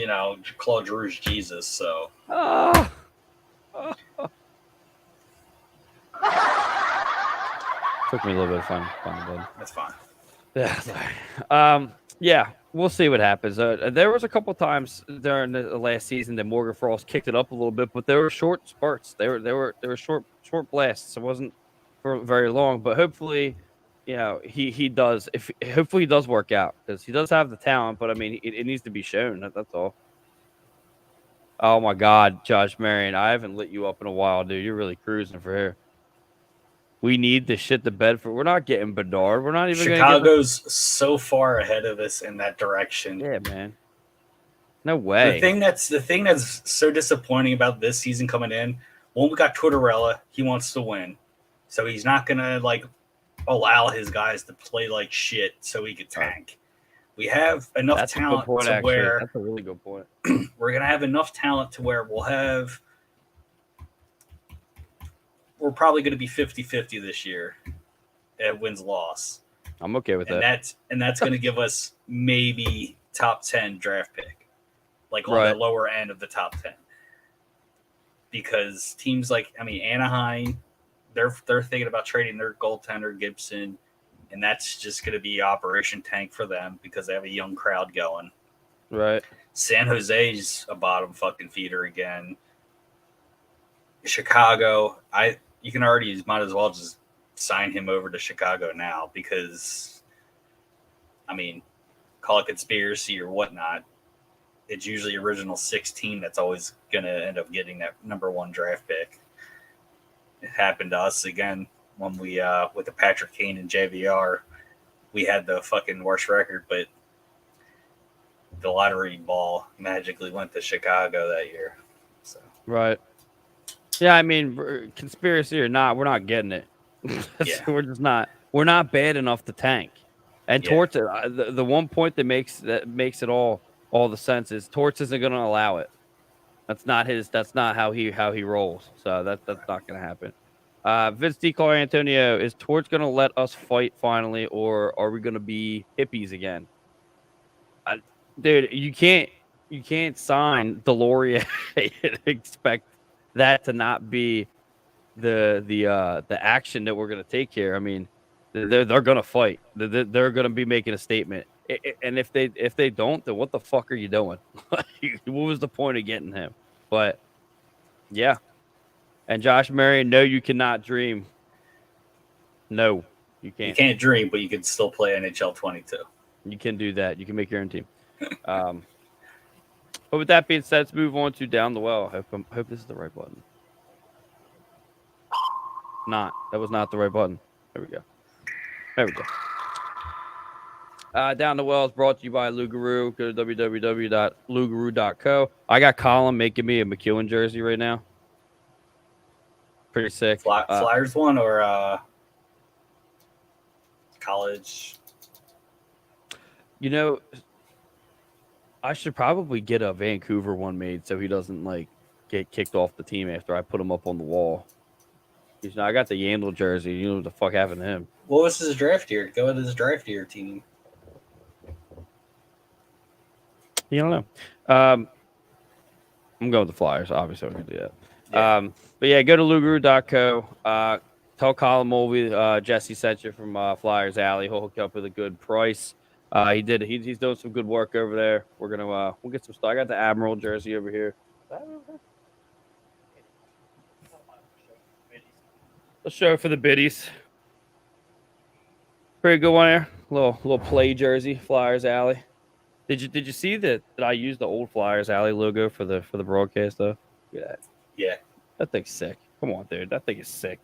Claude Giroux's Jesus, so. Took me a little bit of fun, bud. That's fine. Yeah, sorry. Yeah, we'll see what happens. There was a couple times during the last season that Morgan Frost kicked it up a little bit, but they were short spurts. They were short blasts. It wasn't for very long, but hopefully, he does. Hopefully he does work out because he does have the talent. But I mean, it needs to be shown. That's all. Oh my God, Josh Marion, I haven't lit you up in a while, dude. You're really cruising for here. We need to shit the bed for. We're not getting Bedard. We're not even. Chicago's so far ahead of us in that direction. Yeah, man. No way. The thing that's so disappointing about this season coming in. When we got Tortorella, he wants to win, so he's not gonna allow his guys to play like shit so he could tank. We have enough talent to where that's a really good point. We're gonna have enough talent to where we're probably going to be 50-50 this year at wins-loss. I'm okay with that. And that's going to give us maybe top 10 draft pick, like on the lower end of the top 10. Because teams Anaheim, they're thinking about trading their goaltender Gibson, and that's just going to be Operation Tank for them because they have a young crowd going. Right. San Jose's a bottom fucking feeder again. Chicago, you can already might as well just sign him over to Chicago now because, call it conspiracy or whatnot. It's usually original 16 that's always going to end up getting that number one draft pick. It happened to us again when we, with the Patrick Kane and JVR, we had the fucking worst record, but the lottery ball magically went to Chicago that year. So. Right. Yeah, conspiracy or not, we're not getting it. We're just not. We're not bad enough to tank. And Torts, the one point that makes it all the sense is Torts isn't going to allow it. That's not his. That's not how he rolls. So that's not going to happen. Vince DeClar Antonio, is Torts going to let us fight finally, or are we going to be hippies again? Dude, you can't sign Delorier and expect that to not be the action that we're going to take here. I mean, they're going to fight. They're going to be making a statement. And if they don't, then what the fuck are you doing? What was the point of getting him? But yeah. And Josh Marion, no, you cannot dream. No, you can't. You can't dream, but you can still play NHL 22. You can do that. You can make your own team. But with that being said, let's move on to down the well. Hope this is the right button. That was not the right button. There we go. Down the Well is brought to you by Lugaroo. Go to www.lugaroo.co. I got Colin making me a McEwen jersey right now. Pretty sick. Flyers one or college? You know, I should probably get a Vancouver one made so he doesn't like get kicked off the team after I put him up on the wall. You know, I got the Yandle jersey. You know what the fuck happened to him? What was his draft year? Go with his draft year team. You don't know. I'm going with the Flyers. Obviously, I can do that. Yeah. But yeah, go to lugaroo.co. Tell Colin Mulvey Jesse sent you from Flyers Alley. He'll hook you up with a good price. He's doing some good work over there. We're gonna we'll get some stuff. I got the Admiral jersey over here. Let's show it for the biddies. Pretty good one there. Little play jersey, Flyers Alley. Did you see that I used the old Flyers Alley logo for the broadcast though? Look at that. Yeah. That thing's sick. Come on, dude. That thing is sick.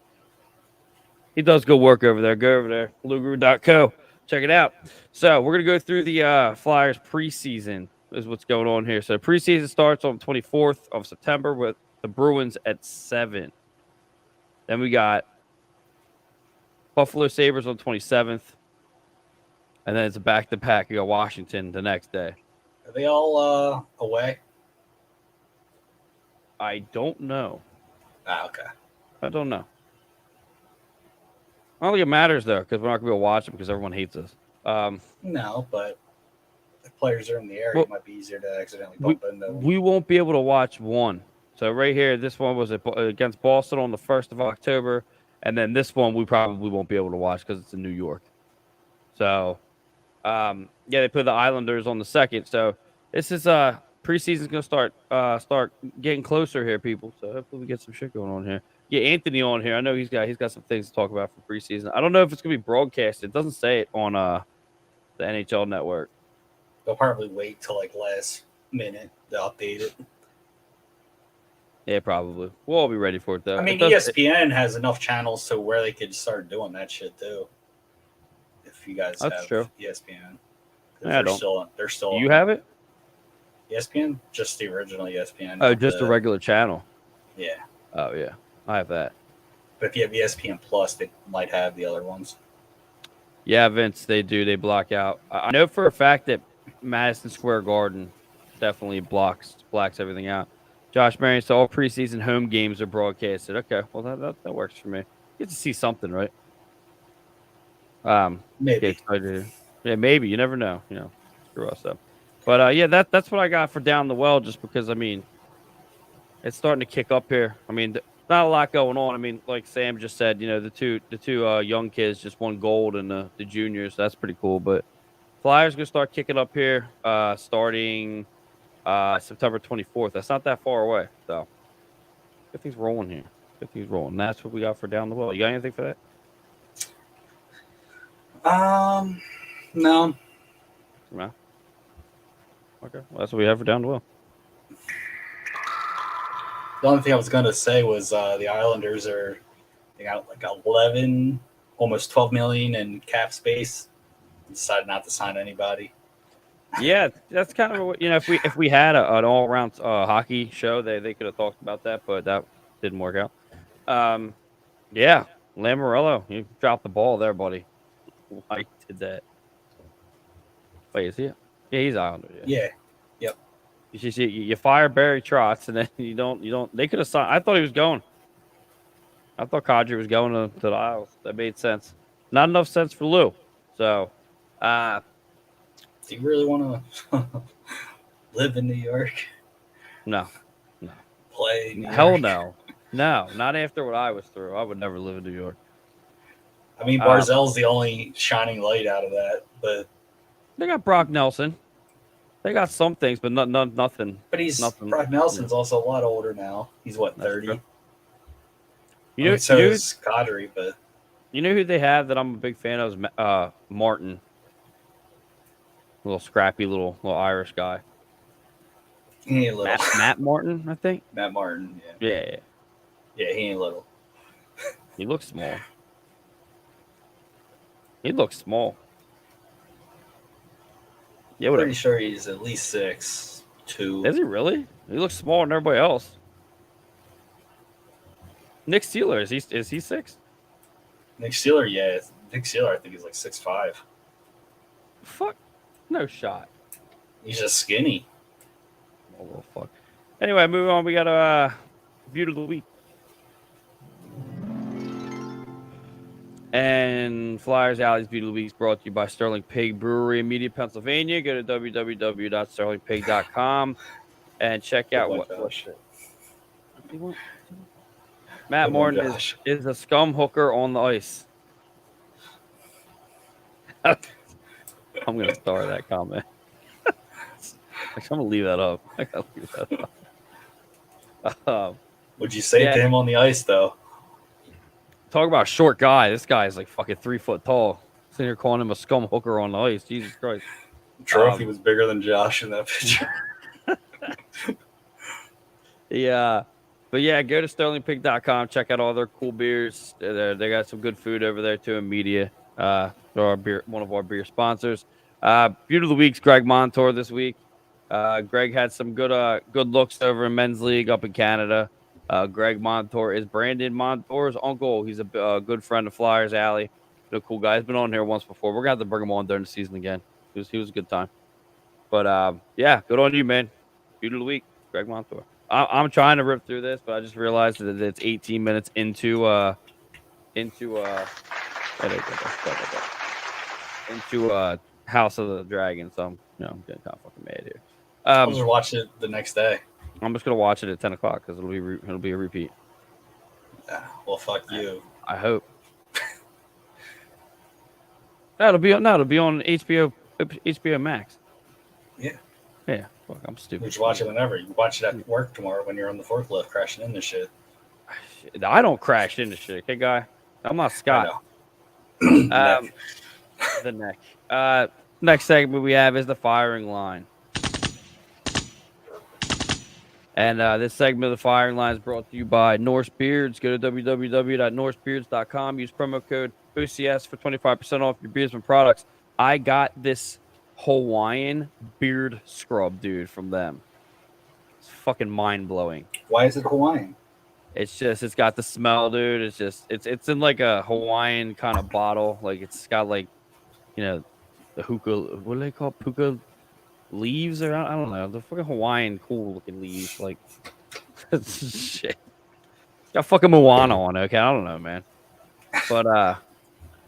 He does good work over there. Go over there. Lugaroo.co. Check it out. So we're gonna go through the Flyers preseason is what's going on here. So preseason starts on the 24th of September with the Bruins at 7. Then we got Buffalo Sabres on 27th. And then it's a back-to-back. You got Washington the next day. Are they all away? I don't know. Okay. I don't know. I don't think it matters, though, because we're not going to be able to watch them because everyone hates us. No, but if players are in the area, it might be easier to accidentally bump into. We won't be able to watch one. So right here, this one was against Boston on the 1st of October. And then this one we probably won't be able to watch because it's in New York. So, they put the Islanders on the 2nd. So this is preseason's going to start getting closer here, people. So hopefully we get some shit going on here. Yeah, Anthony on here. I know he's got some things to talk about for preseason. I don't know if it's going to be broadcasted. It doesn't say it on the NHL network. They'll probably wait till like last minute to update it. Yeah, probably. We'll all be ready for it, though. I mean, ESPN has enough channels to where they could start doing that shit, too. If you guys have true. ESPN. Yeah, they're still. You have it? ESPN? Just the original ESPN. Oh, just a regular channel? Yeah. Oh, yeah. I have that. But if you have ESPN Plus, they might have the other ones. Yeah, Vince, they do. They block out. I know for a fact that Madison Square Garden definitely blacks everything out. Josh Marion, so all preseason home games are broadcasted. Okay, well that works for me. You get to see something, right? Maybe. Yeah, maybe. You never know. You know, screw us up. But that's what I got for Down the Well. Just because I mean, it's starting to kick up here. I mean, not a lot going on. I mean, like Sam just said, you know, the two young kids just won gold in the juniors. That's pretty cool. But Flyers gonna start kicking up here, starting September 24th. That's not that far away. So good things rolling here. Good things rolling. That's what we got for Down the Well. You got anything for that? No. No. Okay, well, that's what we have for Down the Well. The only thing I was gonna say was the Islanders they got like 11, almost 12 million in cap space. Decided not to sign anybody. Yeah, that's kind of what, you know, if we had an all around hockey show, they could have talked about that, but that didn't work out. Yeah, Lamoriello, you dropped the ball there, buddy. I did that. Wait, is he? Yeah, he's Islander. Yeah. Yep. You fire Barry Trotz, and then you don't. They could have signed. I thought he was going. I thought Kadri was going to the Isles. That made sense. Not enough sense for Lou. So, do you really want to live in New York? No. Play New Hell York? no. No, not after what I was through. I would never live in New York. I mean, Barzell's the only shining light out of that, but they got Brock Nelson. They got some things, but nothing. But Brock Nelson's also a lot older now. He's what, 30? So is Kadri, but you know who they have that I'm a big fan of is Martin. A little scrappy little Irish guy. He ain't little. Matt Martin, I think. Matt Martin, Yeah. Yeah, he ain't little. He looks small. He looks small. Yeah, Pretty whatever. sure he's at least 6'2". Is he really? He looks smaller than everybody else. Nick Steeler, is he 6? Nick Steeler, yeah. Nick Steeler, I think he's like 6'5". Fuck. No shot. He's just skinny. Oh well, fuck. Anyway, moving on. We got Beauty of the Week. And Flyers Alley's Beauty of the Week is brought to you by Sterling Pig Brewery in Media, Pennsylvania. Go to www.sterlingpig.com and check out what's it. What do you want? Matt Martin is a scum hooker on the ice. I'm gonna star that comment. Actually, I'm gonna leave that up. I gotta leave that up. Would you say to him on the ice though? Talk about a short guy. This guy is like fucking 3 foot tall. Sitting here calling him a scum hooker on the ice. Jesus Christ. The trophy was bigger than Josh in that picture. Yeah. But yeah, go to sterlingpig.com. Check out all their cool beers. They got some good food over there too in Media. They're one of our beer sponsors. Beauty of the Week's Greg Montour this week. Greg had some good looks over in men's league up in Canada. Greg Montour is Brandon Montour's uncle. He's a good friend of Flyers Alley. He's a cool guy. He's been on here once before. We're gonna have to bring him on during the season again. He was a good time. But yeah, good on you, man. Beauty of the Week, Greg Montour. I'm trying to rip through this, but I just realized that it's 18 minutes into House of the Dragon. So I'm getting kind of fucking mad here. I'll just watch it the next day. I'm just gonna watch it at 10 o'clock because it'll be a repeat. Yeah, well, fuck you. I hope. It'll be on HBO Max. Yeah. Yeah. Fuck, I'm stupid. You should watch it whenever. You can watch it at work tomorrow when you're on the forklift crashing into shit. I don't crash into shit, okay, guy. I'm not Scott. Neck. The neck. Next segment we have is the firing line. And this segment of the firing line is brought to you by Norse Beards. Go to www.norsebeards.com. Use promo code OCS for 25% off your beardsman products. I got this Hawaiian beard scrub, dude, from them. It's fucking mind-blowing. Why is it Hawaiian? It's got the smell, dude. It's in like a Hawaiian kind of bottle. Like it's got like, the hookah, what do they call it? Puka leaves, or I don't know, the fucking Hawaiian cool looking leaves, like shit. Got fucking Moana on it. Okay, I don't know, man. But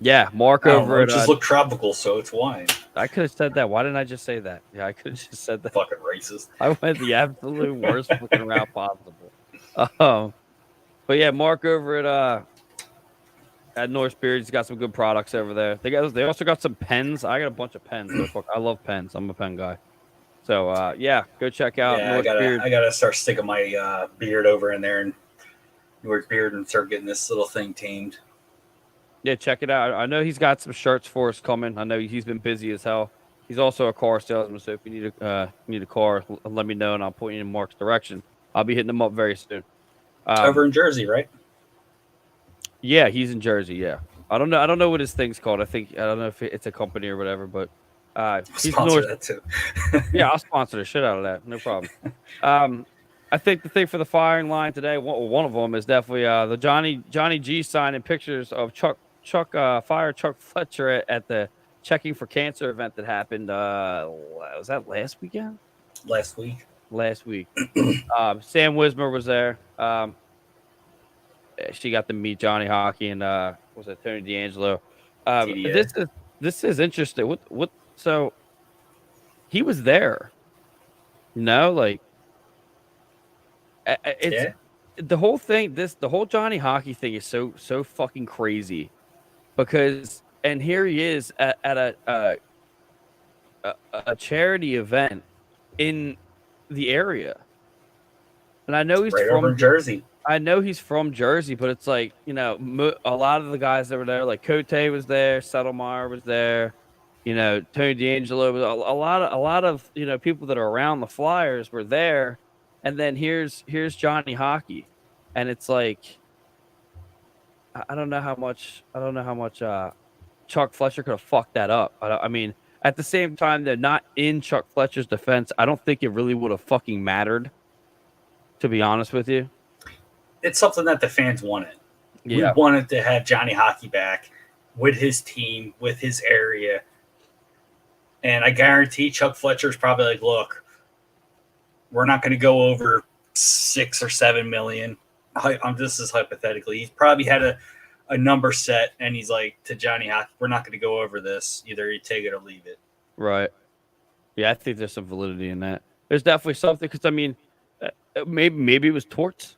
yeah, Mark over it just look tropical, so it's wine. I could have said that. Why didn't I just say that? Yeah, I could have just said that. Fucking racist. I went the absolute worst fucking route possible. But yeah, Mark over at Norse Beards, he's got some good products over there. They also got some pens. I got a bunch of pens. So I love pens. I'm a pen guy. So yeah, go check out. Yeah, Norse Beards. I gotta start sticking my beard over in there and Norse Beard and start getting this little thing tamed. Yeah, check it out. I know he's got some shirts for us coming. I know he's been busy as hell. He's also a car salesman, so if you need a car, let me know and I'll point you in Mark's direction. I'll be hitting him up very soon. Over in Jersey, right? Yeah, he's in Jersey. Yeah, I don't know what his thing's called. I don't know if it's a company or whatever, but he's sponsor that too. Yeah, I'll sponsor the shit out of that. No problem. I think the thing for the firing line today, one of them is definitely the Johnny G signing pictures of Chuck Fletcher at the Checking for Cancer event that happened. Was that last weekend? Last week. Sam Wismer was there. She got to meet Johnny Hockey and was it Tony D'Angelo? This is interesting. So he was there. Like it's the whole thing. The whole Johnny Hockey thing is so fucking crazy because and here he is at a charity event in the area, and I know he's from Jersey. I know he's from Jersey, but it's like, a lot of the guys that were there, like Cote was there, Settlemeyer was there, Tony D'Angelo was a lot of people that are around the Flyers were there, and then here's Johnny Hockey, and it's like I don't know how much Chuck Fletcher could have fucked that up. I mean, at the same time, they're not in Chuck Fletcher's defense. I don't think it really would have fucking mattered, to be honest with you. It's something that the fans wanted. We Yeah. wanted to have Johnny Hockey back with his team, with his area. And I guarantee Chuck Fletcher's probably like, look, we're not going to go over 6 or 7 million. This is hypothetically. He's probably had a number set, and he's like to Johnny Hockey, we're not going to go over this. Either you take it or leave it. Right. Yeah, I think there's some validity in that. There's definitely something, because, I mean, maybe it was Torts.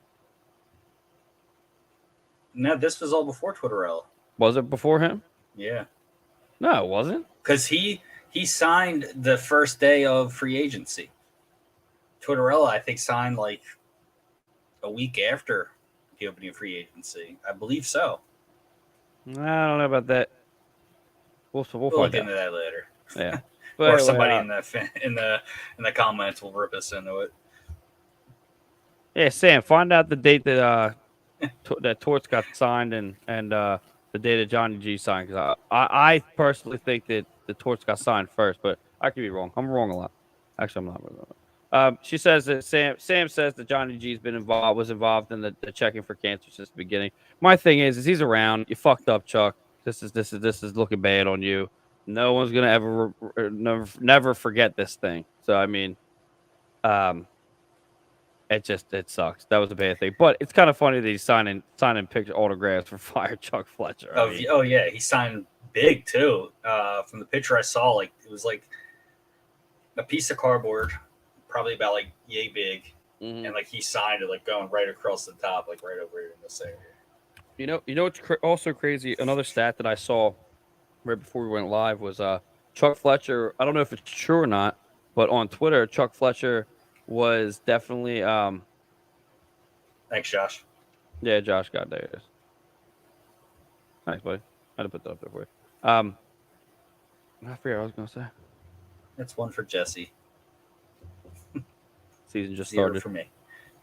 No, this was all before Twitterella. Was it before him? Yeah. No, it wasn't. Because he signed the first day of free agency. Twitterella, I think, signed like a week after the opening of free agency. I believe so. I don't know about that. We'll Look into that later. Yeah. Or somebody in the comments will rip us into it. Yeah, Sam, find out the date that that Torts got signed and the day that Johnny G signed. Because I personally think that the Torts got signed first, but I could be wrong. I'm wrong a lot. Actually, I'm not really wrong. She says that Sam says that Johnny G's was involved in the checking for cancer since the beginning. My thing is he's around. You fucked up, Chuck. This is looking bad on you. No one's gonna ever never forget this thing. So I mean, it sucks. That was a bad thing. But it's kind of funny that he's signing picture autographs for Fire Chuck Fletcher. Oh yeah, he signed big too. From the picture I saw, like it was like a piece of cardboard, probably about like yay big, and like he signed it like going right across the top, like right over in this area. You know what's also crazy? Another stat that I saw right before we went live was Chuck Fletcher. I don't know if it's true or not, but on Twitter, Chuck Fletcher was definitely Thanks, Josh. Yeah, Josh got there. It is. Thanks, buddy. I had to put that up there for you. I forget what I was gonna say. That's one for Jesse. Season just 0 started for me.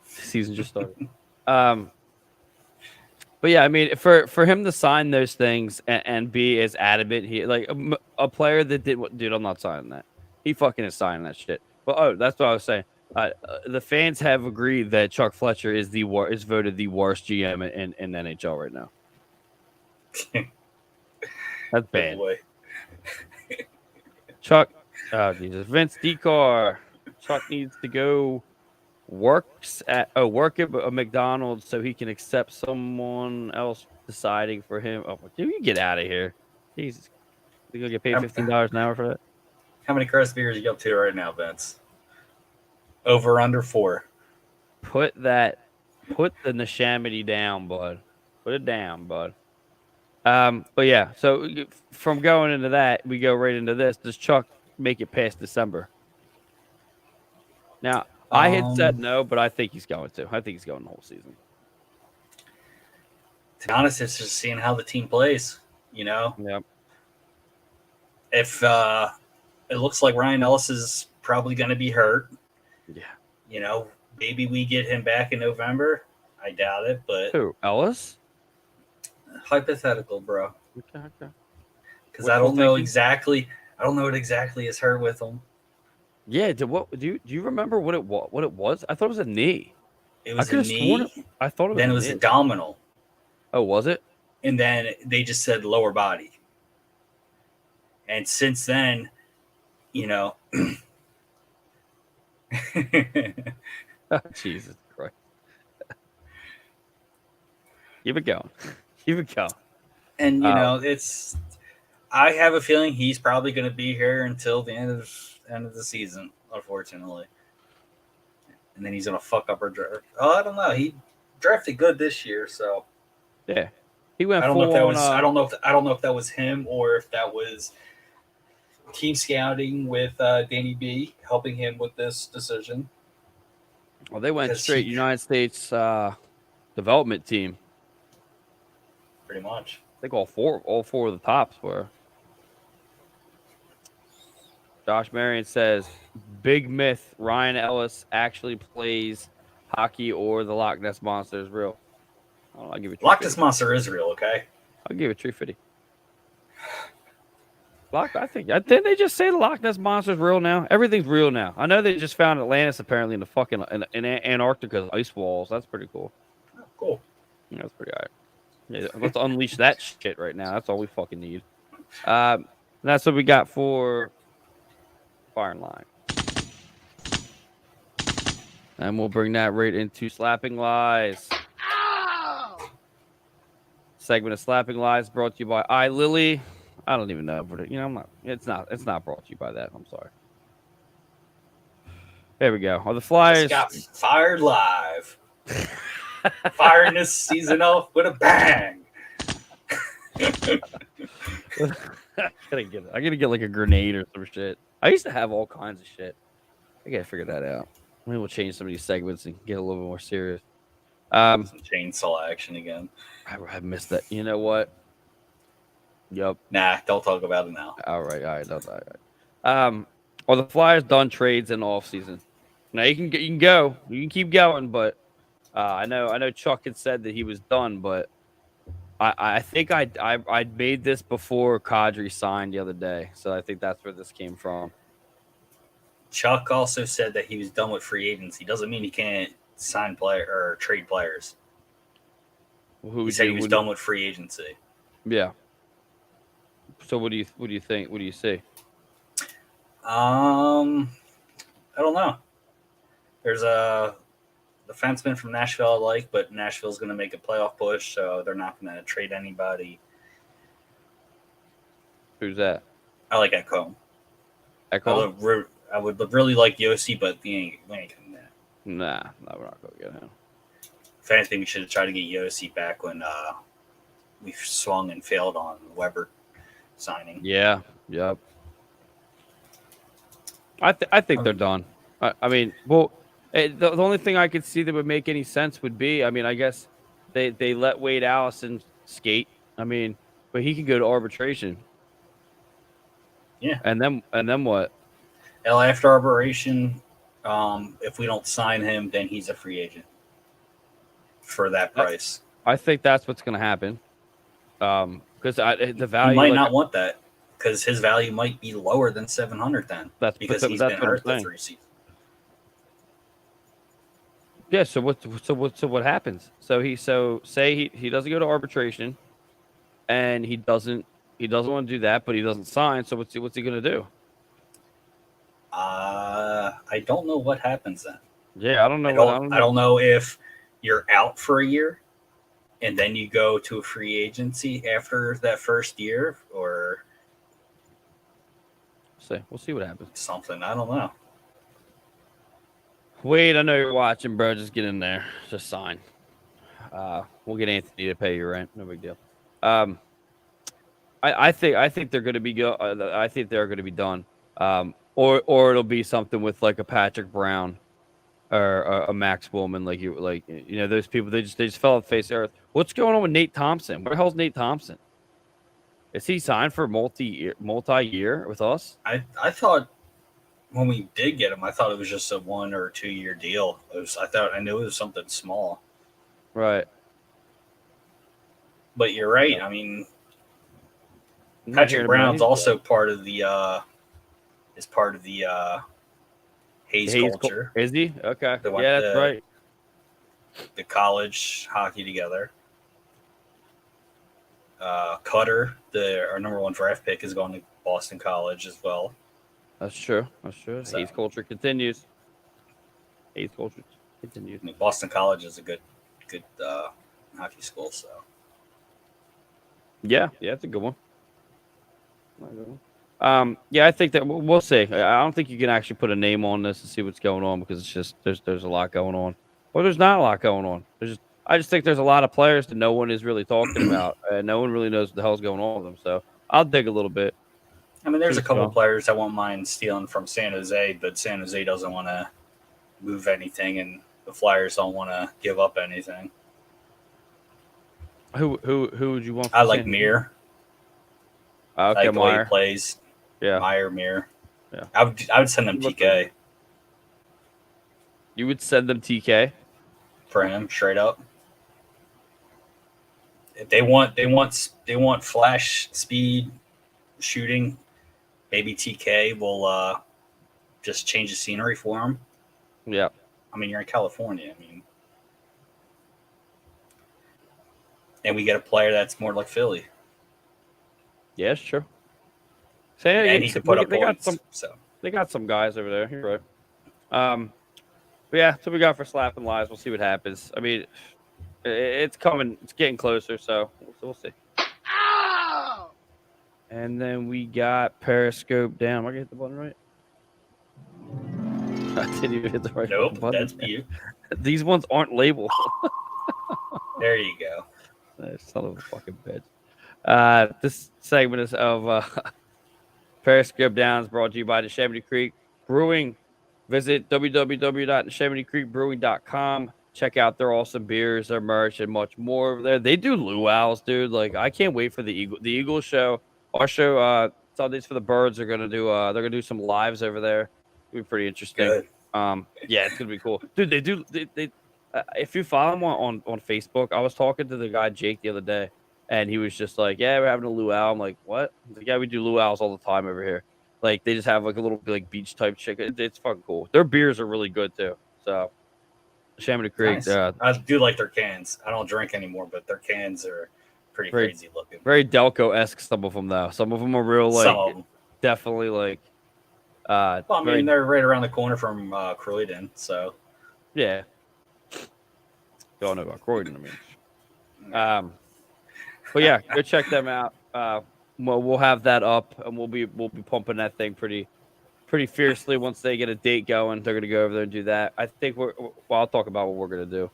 Season just started. But yeah, I mean, for him to sign those things and be as adamant, he like a player that dude, I'm not signing that. He fucking is signing that shit. But that's what I was saying. The fans have agreed that Chuck Fletcher is voted the worst GM in NHL right now. That's bad. Boy. Chuck, Jesus, Vince Decar. Chuck needs to go work at a McDonald's so he can accept someone else deciding for him. Oh, dude, you get out of here! Jesus, you gonna get paid $15 an hour for that? How many craft beers you up to right now, Vince? Over under 4. Put the Neshamity down, bud. Put it down, bud. But yeah, so from going into that, we go right into this. Does Chuck make it past December? Now, I had said no, but I think he's going to. I think he's going the whole season. To be honest, it's just seeing how the team plays, you know? Yep. If it looks like Ryan Ellis is probably going to be hurt. Yeah. You know, maybe we get him back in November. I doubt it, but who? Ellis? Hypothetical, bro. Okay. Because I don't know exactly. I don't know what exactly is hurt with him. Yeah. Do you remember what it was? I thought it was a knee. It was a knee. I thought it was. Then it was abdominal. Oh, was it? And then they just said lower body. And since then, you know. Oh, Jesus Christ. Keep it going. And you know, I have a feeling he's probably going to be here until the end of the season, unfortunately. And then he's going to fuck up our draft. Oh, I don't know. He drafted good this year, so yeah, he went. I don't know if that was. I don't know if that was him or if that was team scouting with Danny B helping him with this decision. Well, they went straight United States development team. Pretty much. I think all four of the tops were. Josh Marion says, big myth, Ryan Ellis actually plays hockey or the Loch Ness Monster is real. I'll give it Loch Ness Monster is real, okay? I'll give it 350. I think didn't they just say the Loch Ness monster's real now? Everything's real now. I know they just found Atlantis apparently in the fucking in Antarctica's ice walls. That's pretty cool. Oh, cool. Yeah, that's pretty alright. Yeah, let's unleash that shit right now. That's all we fucking need. That's what we got for Fire and Line. And we'll bring that right into Slapping Lies. Segment of Slapping Lies brought to you by Lily. I don't even know, but I'm not. It's not brought to you by that. I'm sorry. There we go. Are the Flyers Just got fired live? Firing this season off with a bang. I gotta get like a grenade or some shit. I used to have all kinds of shit. I gotta figure that out. Maybe we'll change some of these segments and get a little bit more serious. Some chainsaw action again. I missed that. You know what? Yep. Nah, don't talk about it now. All right. Are the Flyers done trades in the offseason? Now you can go. You can keep going, but I know Chuck had said that he was done, but I think I made this before Kadri signed the other day, so I think that's where this came from. Chuck also said that he was done with free agency. Doesn't mean he can't sign player or trade players. He said he was done with free agency. Yeah. So what do you think? What do you see? I don't know. There's a defenseman from Nashville I like, but Nashville's going to make a playoff push, so they're not going to trade anybody. Who's that? I like Ekholm. Ekholm? I would really like Yossi, but we ain't getting that. Nah, we're not going to get him. If anything, we should have tried to get Yossi back when we swung and failed on Weber signing. Yeah, yep. I think they're done. I mean, well, the only thing I could see that would make any sense would be, I mean, I guess they let Wade Allison skate. I mean, but he could go to arbitration. Yeah. And then what? After arbitration, if we don't sign him, then he's a free agent for that price. I think that's what's going to happen. Because the value, he might not want that because his value might be lower than 700 then. That's because he's been hurt the 3 seasons. Yeah. So what happens? So say he doesn't go to arbitration, and he doesn't want to do that, but he doesn't sign. So what's he going to do? I don't know what happens then. Yeah, I don't know. I don't know if you're out for a year, and then you go to a free agency after that first year, or we'll see what happens. Something I don't know. Wade, I know you're watching, bro. Just get in there. Just sign. We'll get Anthony to pay your rent. No big deal. I think they're going to be I think they're going to be done. Or it'll be something with like a Patrick Brown or a Max Woolman, like those people. They just fell off the face of the earth. What's going on with Nate Thompson? Where the hell's Nate Thompson? Is he signed for multi-year with us? I thought when we did get him, I thought it was just a 1 or 2 year deal. I knew it was something small. Right. But you're right. Yeah. I mean, Patrick Brown's also part of the Hayes culture. Is he? Okay. Yeah, that's right. The college hockey together. Cutter, our number 1 draft pick, is going to Boston College as well. That's true. So, Hayes culture continues. I mean, Boston College is a good hockey school. So. Yeah, it's a good one. Yeah, I think that we'll see. I don't think you can actually put a name on this and see what's going on because it's just there's a lot going on. Well, there's not a lot going on. I just think there's a lot of players that no one is really talking about, and no one really knows what the hell's going on with them. So I'll dig a little bit. I mean, there's a couple of players I won't mind stealing from San Jose, but San Jose doesn't want to move anything, and the Flyers don't want to give up anything. Who would you want? I like Mir. Okay, I like the way he plays. Yeah, Meyer, Mir. Yeah, I would send them TK. You would send them TK for him, straight up. If they want flash, speed, shooting, maybe TK will just change the scenery for him. Yeah. I mean, you're in California. I mean, and we get a player that's more like Philly. Yeah, it's true. So, yeah, And he can put up they got points. So they got some guys over there. You're right. But yeah, that's what we got for slapping lies. We'll see what happens. I mean, it's coming. It's getting closer, so we'll see. Ow! And then we got Periscope down. Am I gonna hit the button right? I didn't even hit the right nope, button. that's you. These ones aren't labeled. There you go. Son of a fucking bitch. This segment is of Periscope Downs brought to you by Neshaminy Creek Brewing. Visit www.neshaminycreekbrewing.com. Check out their awesome beers, their merch, and much more over there. They do luau's, dude. Like, I can't wait for the Eagle show. Our show, Sundays for the Birds, are gonna do some lives over there. It'll be pretty interesting. Good. Yeah, it's gonna be cool, dude. They if you follow them on Facebook, I was talking to the guy Jake the other day, and he was just like, "Yeah, we're having a luau." I'm like, "What?" He's like, "Yeah, we do luau's all the time over here." Like, they just have like a little like beach type chicken. It's fucking cool. Their beers are really good too. So, Chamonix Creek, Nice. I do like their cans. I don't drink anymore, but their cans are pretty crazy looking. Very Delco-esque. Some of them though. Some of them are real like definitely like. Well, I mean, they're right around the corner from Croydon, so yeah. You all know about Croydon, I mean. But yeah, go check them out. We'll have that up, and we'll be pumping that thing pretty fiercely once they get a date going. They're gonna go over there and do that. I think I'll talk about what we're gonna do.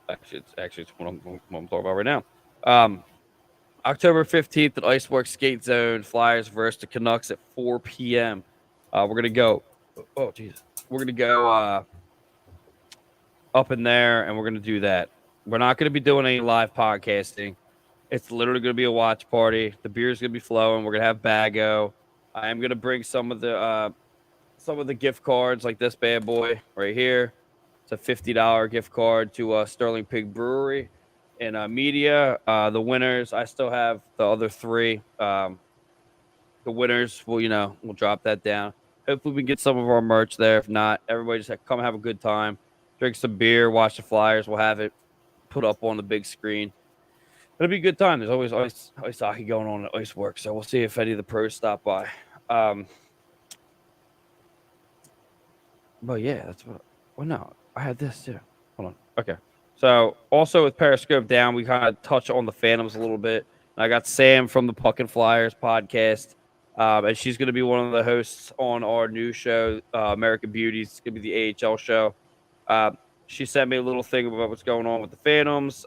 Actually, it's what I'm talking about right now. October 15th at Iceworks Skate Zone, Flyers versus the Canucks at 4 p.m. We're gonna go. Oh, Jesus, we're gonna go up in there, and we're gonna do that. We're not gonna be doing any live podcasting. It's literally going to be a watch party. The beer's going to be flowing. We're going to have Bago. I am going to bring some of the gift cards, like this bad boy right here. It's a $50 gift card to Sterling Pig Brewery and media. The winners, I still have the other three. The winners, we'll drop that down. Hopefully, we can get some of our merch there. If not, everybody just come have a good time, drink some beer, watch the Flyers. We'll have it put up on the big screen. It'll be a good time. There's always ice hockey going on at Iceworks, so we'll see if any of the pros stop by. But yeah, that's what. Well, no, I had this too. Hold on. Okay. So also with Periscope down, we kind of touch on the Phantoms a little bit. I got Sam from the Puck and Flyers podcast, and she's going to be one of the hosts on our new show, American Beauties. It's going to be the AHL show. She sent me a little thing about what's going on with the Phantoms.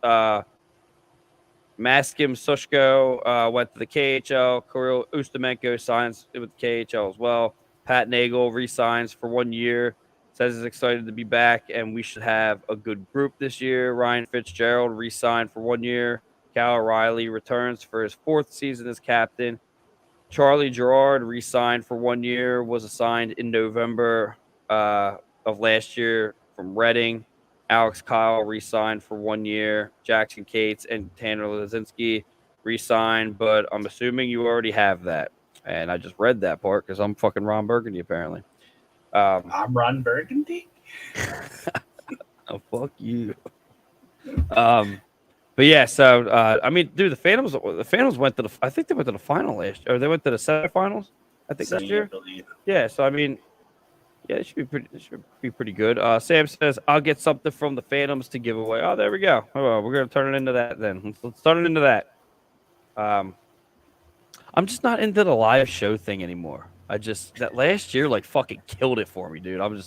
Maskim Sushko went to the KHL. Kirill Ustamenko signs with the KHL as well. Pat Nagel resigns for 1 year. Says he's excited to be back, and we should have a good group this year. Ryan Fitzgerald re-signed for 1 year. Cal O'Reilly returns for his 4th season as captain. Charlie Gerard re-signed for 1 year. Was assigned in November of last year from Reading. Alex Kyle re-signed for 1 year. Jackson Cates and Tanner Lazinski re-signed, but I'm assuming you already have that. And I just read that part because I'm fucking Ron Burgundy, apparently. I'm Ron Burgundy. Oh, fuck you. But yeah, so I mean, dude, the Phantoms went to I think they went to the final last year, or they went to the semifinals, I think, this year. Yeah, so I mean, yeah, it should be pretty good. Sam says, I'll get something from the Phantoms to give away. Oh, there we go. Oh, we're going to turn it into that then. Let's turn it into that. I'm just not into the live show thing anymore. That last year, like, fucking killed it for me, dude. I'm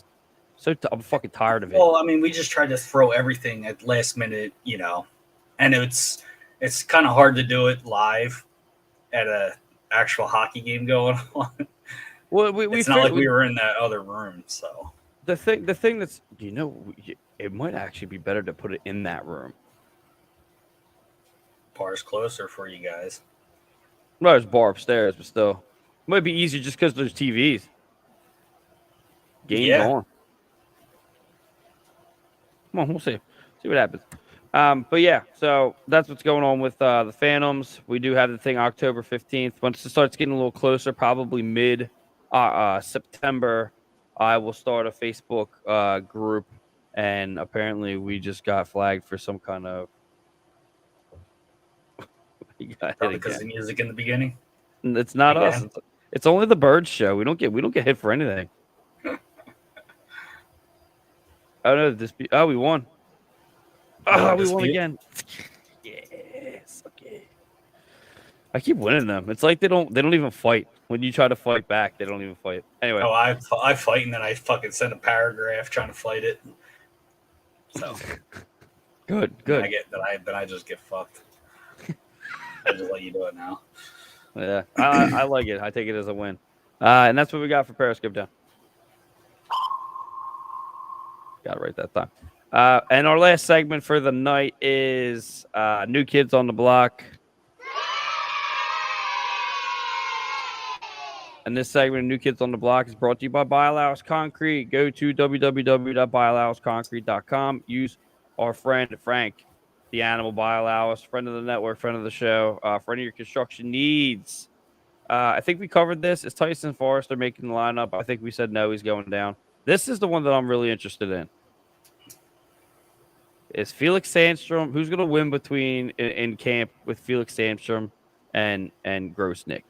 fucking tired of it. Well, I mean, we just tried to throw everything at last minute, and it's kind of hard to do it live at a actual hockey game going on. Well, it's not like we were in that other room, so the thing that's it might actually be better to put it in that room. Bar's closer for you guys. No, there's bar upstairs, but still, it might be easier just because there's TVs. Game's on. Come on, we'll see what happens. But yeah, so that's what's going on with the Phantoms. We do have the thing October 15th. Once it starts getting a little closer, probably mid September, I will start a Facebook group. And apparently, we just got flagged for some kind of. You got hit Probably because of again. the music in the beginning. It's not us. Again. It's only the Birds show. We don't get hit for anything. Oh no, we won. Another Oh, we won dispute. again. Yes. Okay. I keep winning them. It's like they don't even fight. When you try to fight back, they don't even fight. Anyway. Oh, I fight and then I fucking send a paragraph trying to fight it. So Good. then I just get fucked. I just let you do it now. Yeah. I like it. I take it as a win. And that's what we got for Periscope down. Got it right that time. And our last segment for the night is New Kids on the Block. And this segment of New Kids on the Block is brought to you by Biollhouse Concrete. Go to www.biollhouseconcrete.com. Use our friend Frank, the Animal Biollhouse, friend of the network, friend of the show, for any of your construction needs. I think we covered this. Is Tyson Forrester making the lineup? I think we said no, he's going down. This is the one that I'm really interested in. Is Felix Sandstrom, who's going to win between in camp with Felix Sandstrom and Grossnick?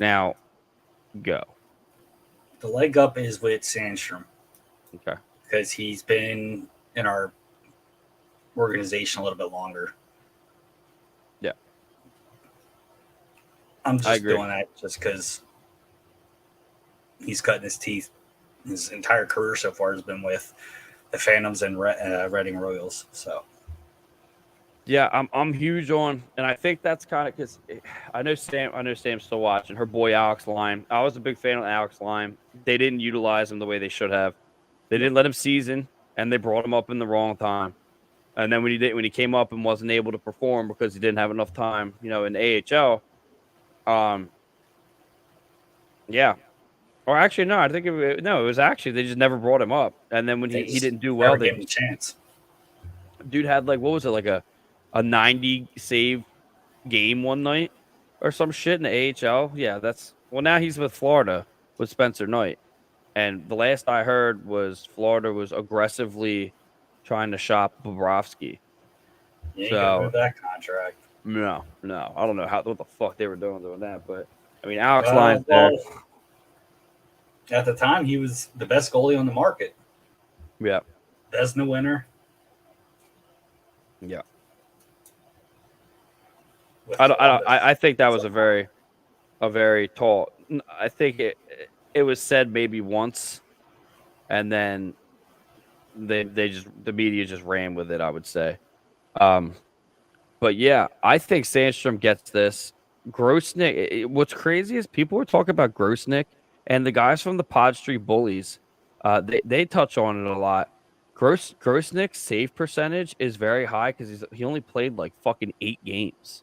Now, go. The leg up is with Sandstrom. Okay. Because he's been in our organization a little bit longer. Yeah. I'm just doing that just because he's cutting his teeth. His entire career so far has been with the Phantoms and Reading Royals. So, yeah, I'm huge on, and I think that's kind of because I know Sam's still watching. Her boy Alex Lime. I was a big fan of Alex Lime. They didn't utilize him the way they should have. They didn't let him season, and they brought him up in the wrong time. And then when he came up and wasn't able to perform because he didn't have enough time, in the AHL. Yeah. Or actually, no, I think it was actually they just never brought him up. And then when he didn't do well, they gave him a chance. Dude had what was it, like a 90 save game one night or some shit in the AHL. Yeah, now he's with Florida with Spencer Knight. And the last I heard was Florida was aggressively trying to shop Bobrovsky. Yeah, you gotta move that contract. No, I don't know what the fuck they were doing that, but I mean, Alex Lyon's there. At the time, he was the best goalie on the market. Yeah. Vezina winner. Yeah. I think that was a very tall. I think it was said maybe once, and then the media just ran with it, I would say. But yeah, I think Sandstrom gets this. Grossnick. What's crazy is people were talking about Grossnick. And the guys from the Pod Street Bullies, they touch on it a lot. Grossnick's save percentage is very high because he only played like fucking 8 games.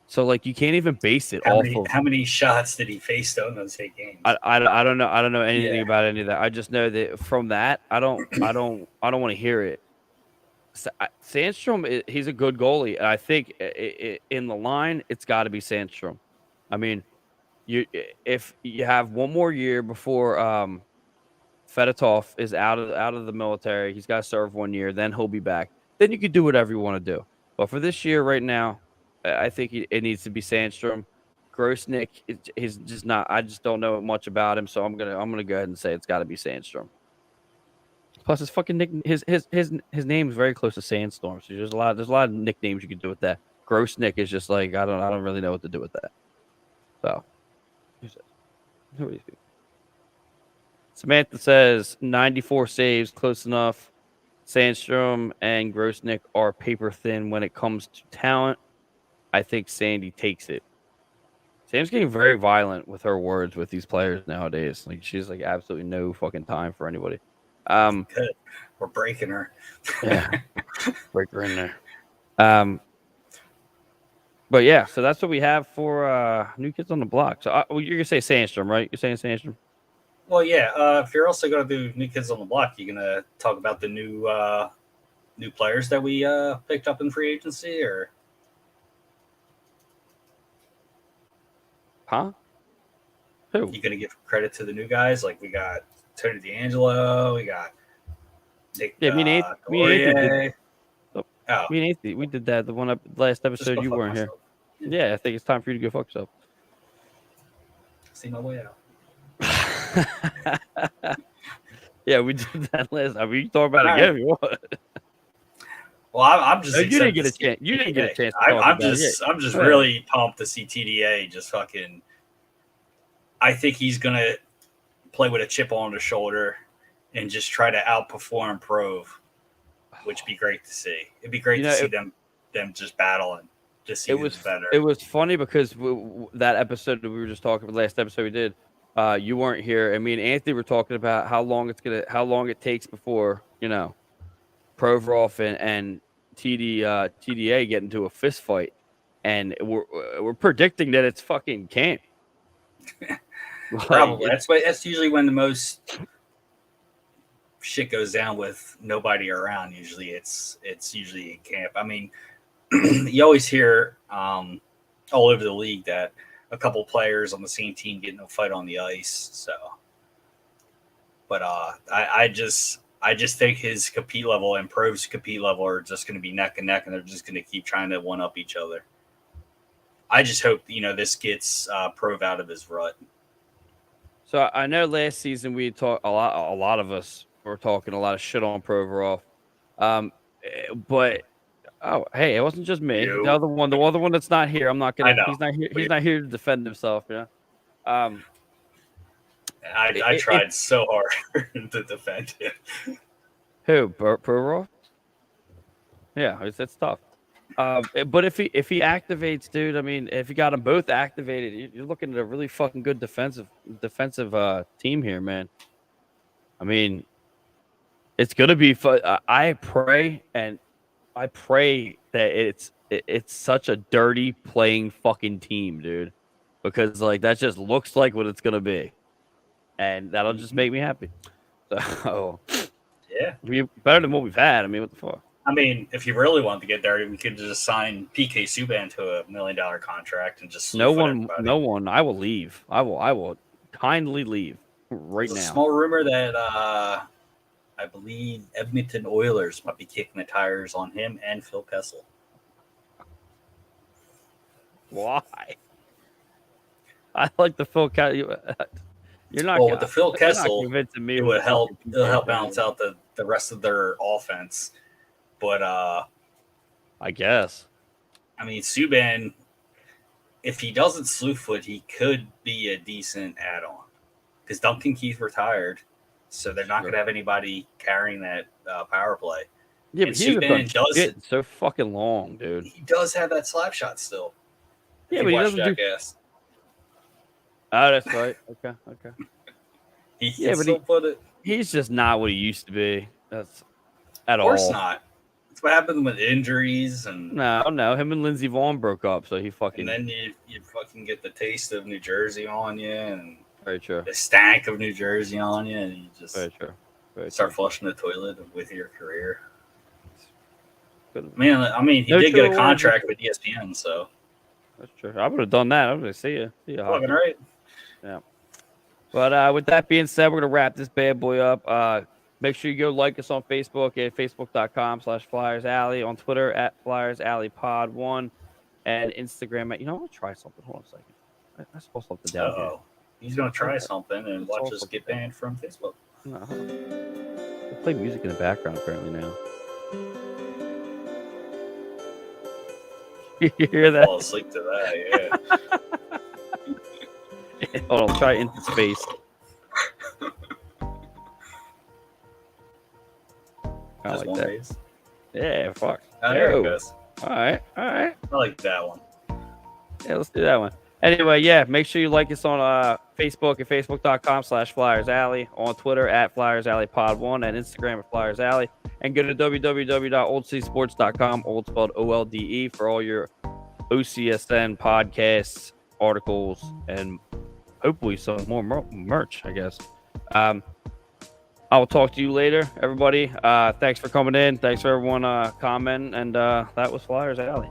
So you can't even base it off of how many shots did he face in those 8 games. I don't know. I don't know anything about any of that. I just know that from that I don't want to hear it. Sandstrom, he's a good goalie, and I think in the line it's got to be Sandstrom. I mean. If you have one more year before Fedotov is out of the military, he's got to serve 1 year, then he'll be back. Then you can do whatever you want to do. But for this year, right now, I think it needs to be Sandstrom. Grossnick, he's just not. I just don't know much about him, so I'm gonna go ahead and say it's got to be Sandstrom. Plus, his fucking his name is very close to Sandstorm, so there's a lot of nicknames you could do with that. Grossnick is just I don't really know what to do with that. So. Who is he? Samantha says 94 saves, close enough. Sandstrom and Grossnick are paper thin when it comes to talent. I think Sandy takes it. Sam's getting very violent with her words with these players nowadays. She's absolutely no fucking time for anybody. Good. We're breaking her. Yeah, break her in there. But yeah, so that's what we have for New Kids on the Block. So you're gonna say Sandstrom, right? You're saying Sandstrom. Well, yeah. If you're also gonna do New Kids on the Block, you're gonna talk about the new new players that we picked up in free agency, or Huh? Who? you gonna give credit to the new guys? Like we got Tony D'Angelo, we got Nick Yeah, me and Anthony did. Dorier. Oh, Me and Anthony, we did that. The one up last just episode go you fuck weren't myself. here. Yeah, I think it's time for you to go fuck yourself. See my way out. Yeah, we did that last. I mean, you can talk about it again if you want. Well, I'm just. No, you didn't excited get to a see chance. You didn't get a TDA. chance to talk I'm about it. just. Yeah. I'm just Go ahead. really pumped to see TDA just fucking. I think he's gonna play with a chip on his shoulder and just try to outperform Prove, which would be great to see. It'd be great to see them just battling. Just see who's better. It was funny because that episode that we were just talking about, last episode we did, you weren't here, and me and Anthony were talking about how long it takes before Provorov and TDA get into a fist fight, and we're predicting that it's fucking camp. Probably that's usually when the most shit goes down with nobody around. Usually it's usually in camp. I mean, you always hear all over the league that a couple players on the same team get in a fight on the ice. So, but I just think his compete level and Pro's compete level are just going to be neck and neck, and they're just going to keep trying to one up each other. I just hope this gets Prov out of his rut. So I know last season we talked a lot of us were talking a lot of shit on Provorov, but hey, it wasn't just me. The other one that's not here. I'm not gonna. He's not here. He's not here to defend himself. I tried so hard to defend him. Who? Provorov? Yeah, it's tough. But if he activates, dude, I mean, if you got them both activated, you're looking at a really fucking good defensive team here, man. I mean, it's gonna be fun. I pray that it's such a dirty playing fucking team, dude, because like that just looks like what it's gonna be, and that'll just make me happy. So yeah, better than what we've had. I mean, what the fuck? I mean, if you really want to get dirty, we could just sign PK Subban to $1 million contract and just no one. I will leave. I will kindly leave right now. A small rumor that I believe Edmonton Oilers might be kicking the tires on him and Phil Kessel. Why? I like the Phil Kessel. You're not. Well, with the Phil Kessel, convincing me. It would help. It'll help balance out the rest of their offense. But I guess. I mean, Subban, if he doesn't slew foot, he could be a decent add-on because Duncan Keith retired, so they're not going to have anybody carrying that power play. Yeah, but Subban does so fucking long, dude. He does have that slap shot still. Yeah, but he doesn't Jackass. Oh, that's right. Okay. He can still put it. He's just not what he used to be. That's at all. Of course not. That's what happened with injuries and no. Him and Lindsey Vaughn broke up, so he fucking. And then you fucking get the taste of New Jersey on you, and very true. The stank of New Jersey on you, and you just start flushing the toilet with your career. Man, I mean, he did get a contract with ESPN, so that's true. I would have done that. I would have see you. Fucking right. Yeah. But with that being said, we're gonna wrap this bad boy up. Make sure you go like us on Facebook at facebook.com/Flyers Alley, on Twitter at Flyers Alley Pod 1, and Instagram at. I'm gonna try something. Hold on a second. I saw something down here. He's gonna try something and watch us get banned from Facebook. No, they play music in the background apparently now. You hear that? Fall asleep to that, yeah. Hold on, try into space. Just like one that. base. Yeah, fuck. There it goes. All right. I like that one. Yeah, let's do that one. Anyway, yeah, make sure you like us on Facebook at facebook.com/Flyers Alley, on Twitter at Flyers Alley Pod 1, and Instagram at Flyers Alley, and go to www.oldcitysports.com, old spelled OLDE, for all your OCSN podcasts, articles, and hopefully some more merch, I guess. I will talk to you later, everybody. Thanks for coming in. Thanks for everyone commenting. And that was Flyers Alley.